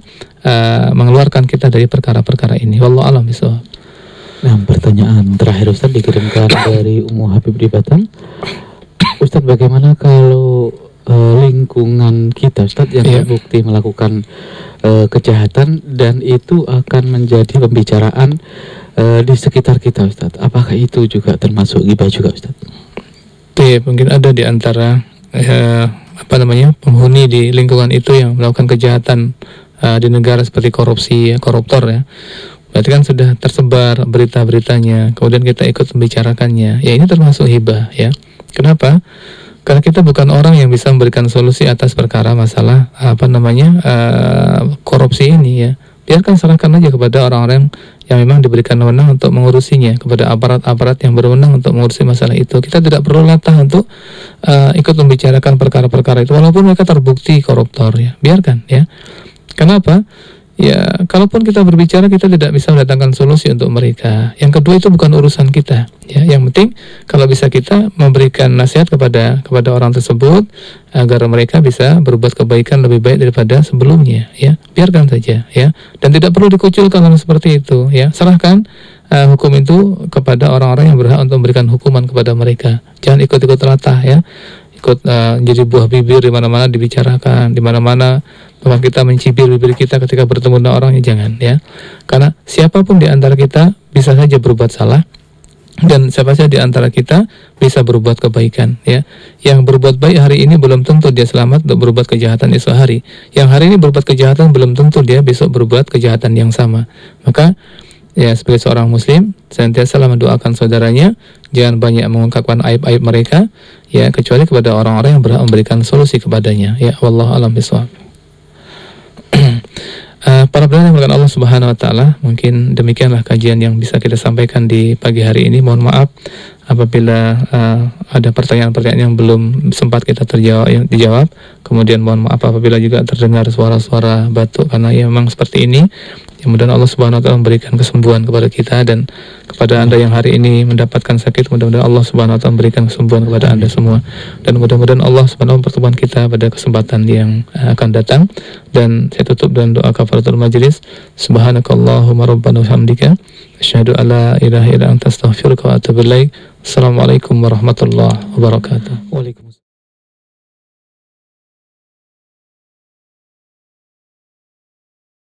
mengeluarkan kita dari perkara-perkara ini. Wallahu a'lam bishawab. Nah, pertanyaan terakhir Ustaz dikirimkan dari Ummu Habib di Batam. Ustaz, bagaimana kalau lingkungan kita Ustaz yang terbukti melakukan kejahatan dan itu akan menjadi pembicaraan di sekitar kita Ustaz? Apakah itu juga termasuk ghibah juga Ustaz? Ya, mungkin ada di antara penghuni di lingkungan itu yang melakukan kejahatan di negara seperti korupsi, koruptor, ya. Berarti kan sudah tersebar berita-beritanya, kemudian kita ikut membicarakannya. Ya, ini termasuk hibah, ya. Kenapa? Karena kita bukan orang yang bisa memberikan solusi atas perkara masalah korupsi ini, ya. Biarkan, serahkan aja kepada orang-orang yang memang diberikan wewenang untuk mengurusinya, kepada aparat-aparat yang berwenang untuk mengurusi masalah itu. Kita tidak perlu latah untuk ikut membicarakan perkara-perkara itu, walaupun mereka terbukti koruptor, ya. Biarkan, ya. Kenapa? Ya, kalaupun kita berbicara, kita tidak bisa mendatangkan solusi untuk mereka. Yang kedua, itu bukan urusan kita, ya. Yang penting kalau bisa kita memberikan nasihat kepada orang tersebut agar mereka bisa berbuat kebaikan lebih baik daripada sebelumnya, ya. Biarkan saja, ya. Dan tidak perlu dikucilkan dalam seperti itu, ya. Serahkan hukum itu kepada orang-orang yang berhak untuk memberikan hukuman kepada mereka. Jangan ikut-ikut latah, ya. Ikut jadi buah bibir di mana-mana dibicarakan, di mana-mana bahwa kita mencibir bibir kita ketika bertemu dengan orangnya, jangan, ya. Karena siapapun di antara kita bisa saja berbuat salah, dan siapa saja di antara kita bisa berbuat kebaikan, ya. Yang berbuat baik hari ini belum tentu dia selamat untuk berbuat kejahatan esok hari. Yang hari ini berbuat kejahatan belum tentu dia besok berbuat kejahatan yang sama. Maka, ya, sebagai seorang muslim senantiasa mendoakan saudaranya, jangan banyak mengungkapkan aib-aib mereka, ya, kecuali kepada orang-orang yang berhak memberikan solusi kepadanya, ya. Wallahu a'lam bishawab. Para pendengar yang dimuliakan Allah Subhanahu Wa Taala, mungkin demikianlah kajian yang bisa kita sampaikan di pagi hari ini. Mohon maaf apabila ada pertanyaan-pertanyaan yang belum sempat kita dijawab. Kemudian mohon maaf apabila juga terdengar suara-suara batuk, karena ya memang seperti ini. Mudah-mudahan Allah Subhanahu Wa Taala memberikan kesembuhan kepada kita, dan kepada Anda yang hari ini mendapatkan sakit, mudah-mudahan Allah Subhanahu Wa Taala memberikan kesembuhan kepada Anda semua, dan mudah-mudahan Allah Subhanahu Wa Taala mempertemukan kita pada kesempatan yang akan datang. Dan saya tutup dengan doa kafaratul majlis. Subhanakallahumma rabbana wa hamdika asyhadu an la ilaha illa anta astaghfiruka wa atubu ilaik. Assalamualaikum warahmatullahi wabarakatuh. Waalaikumsalam.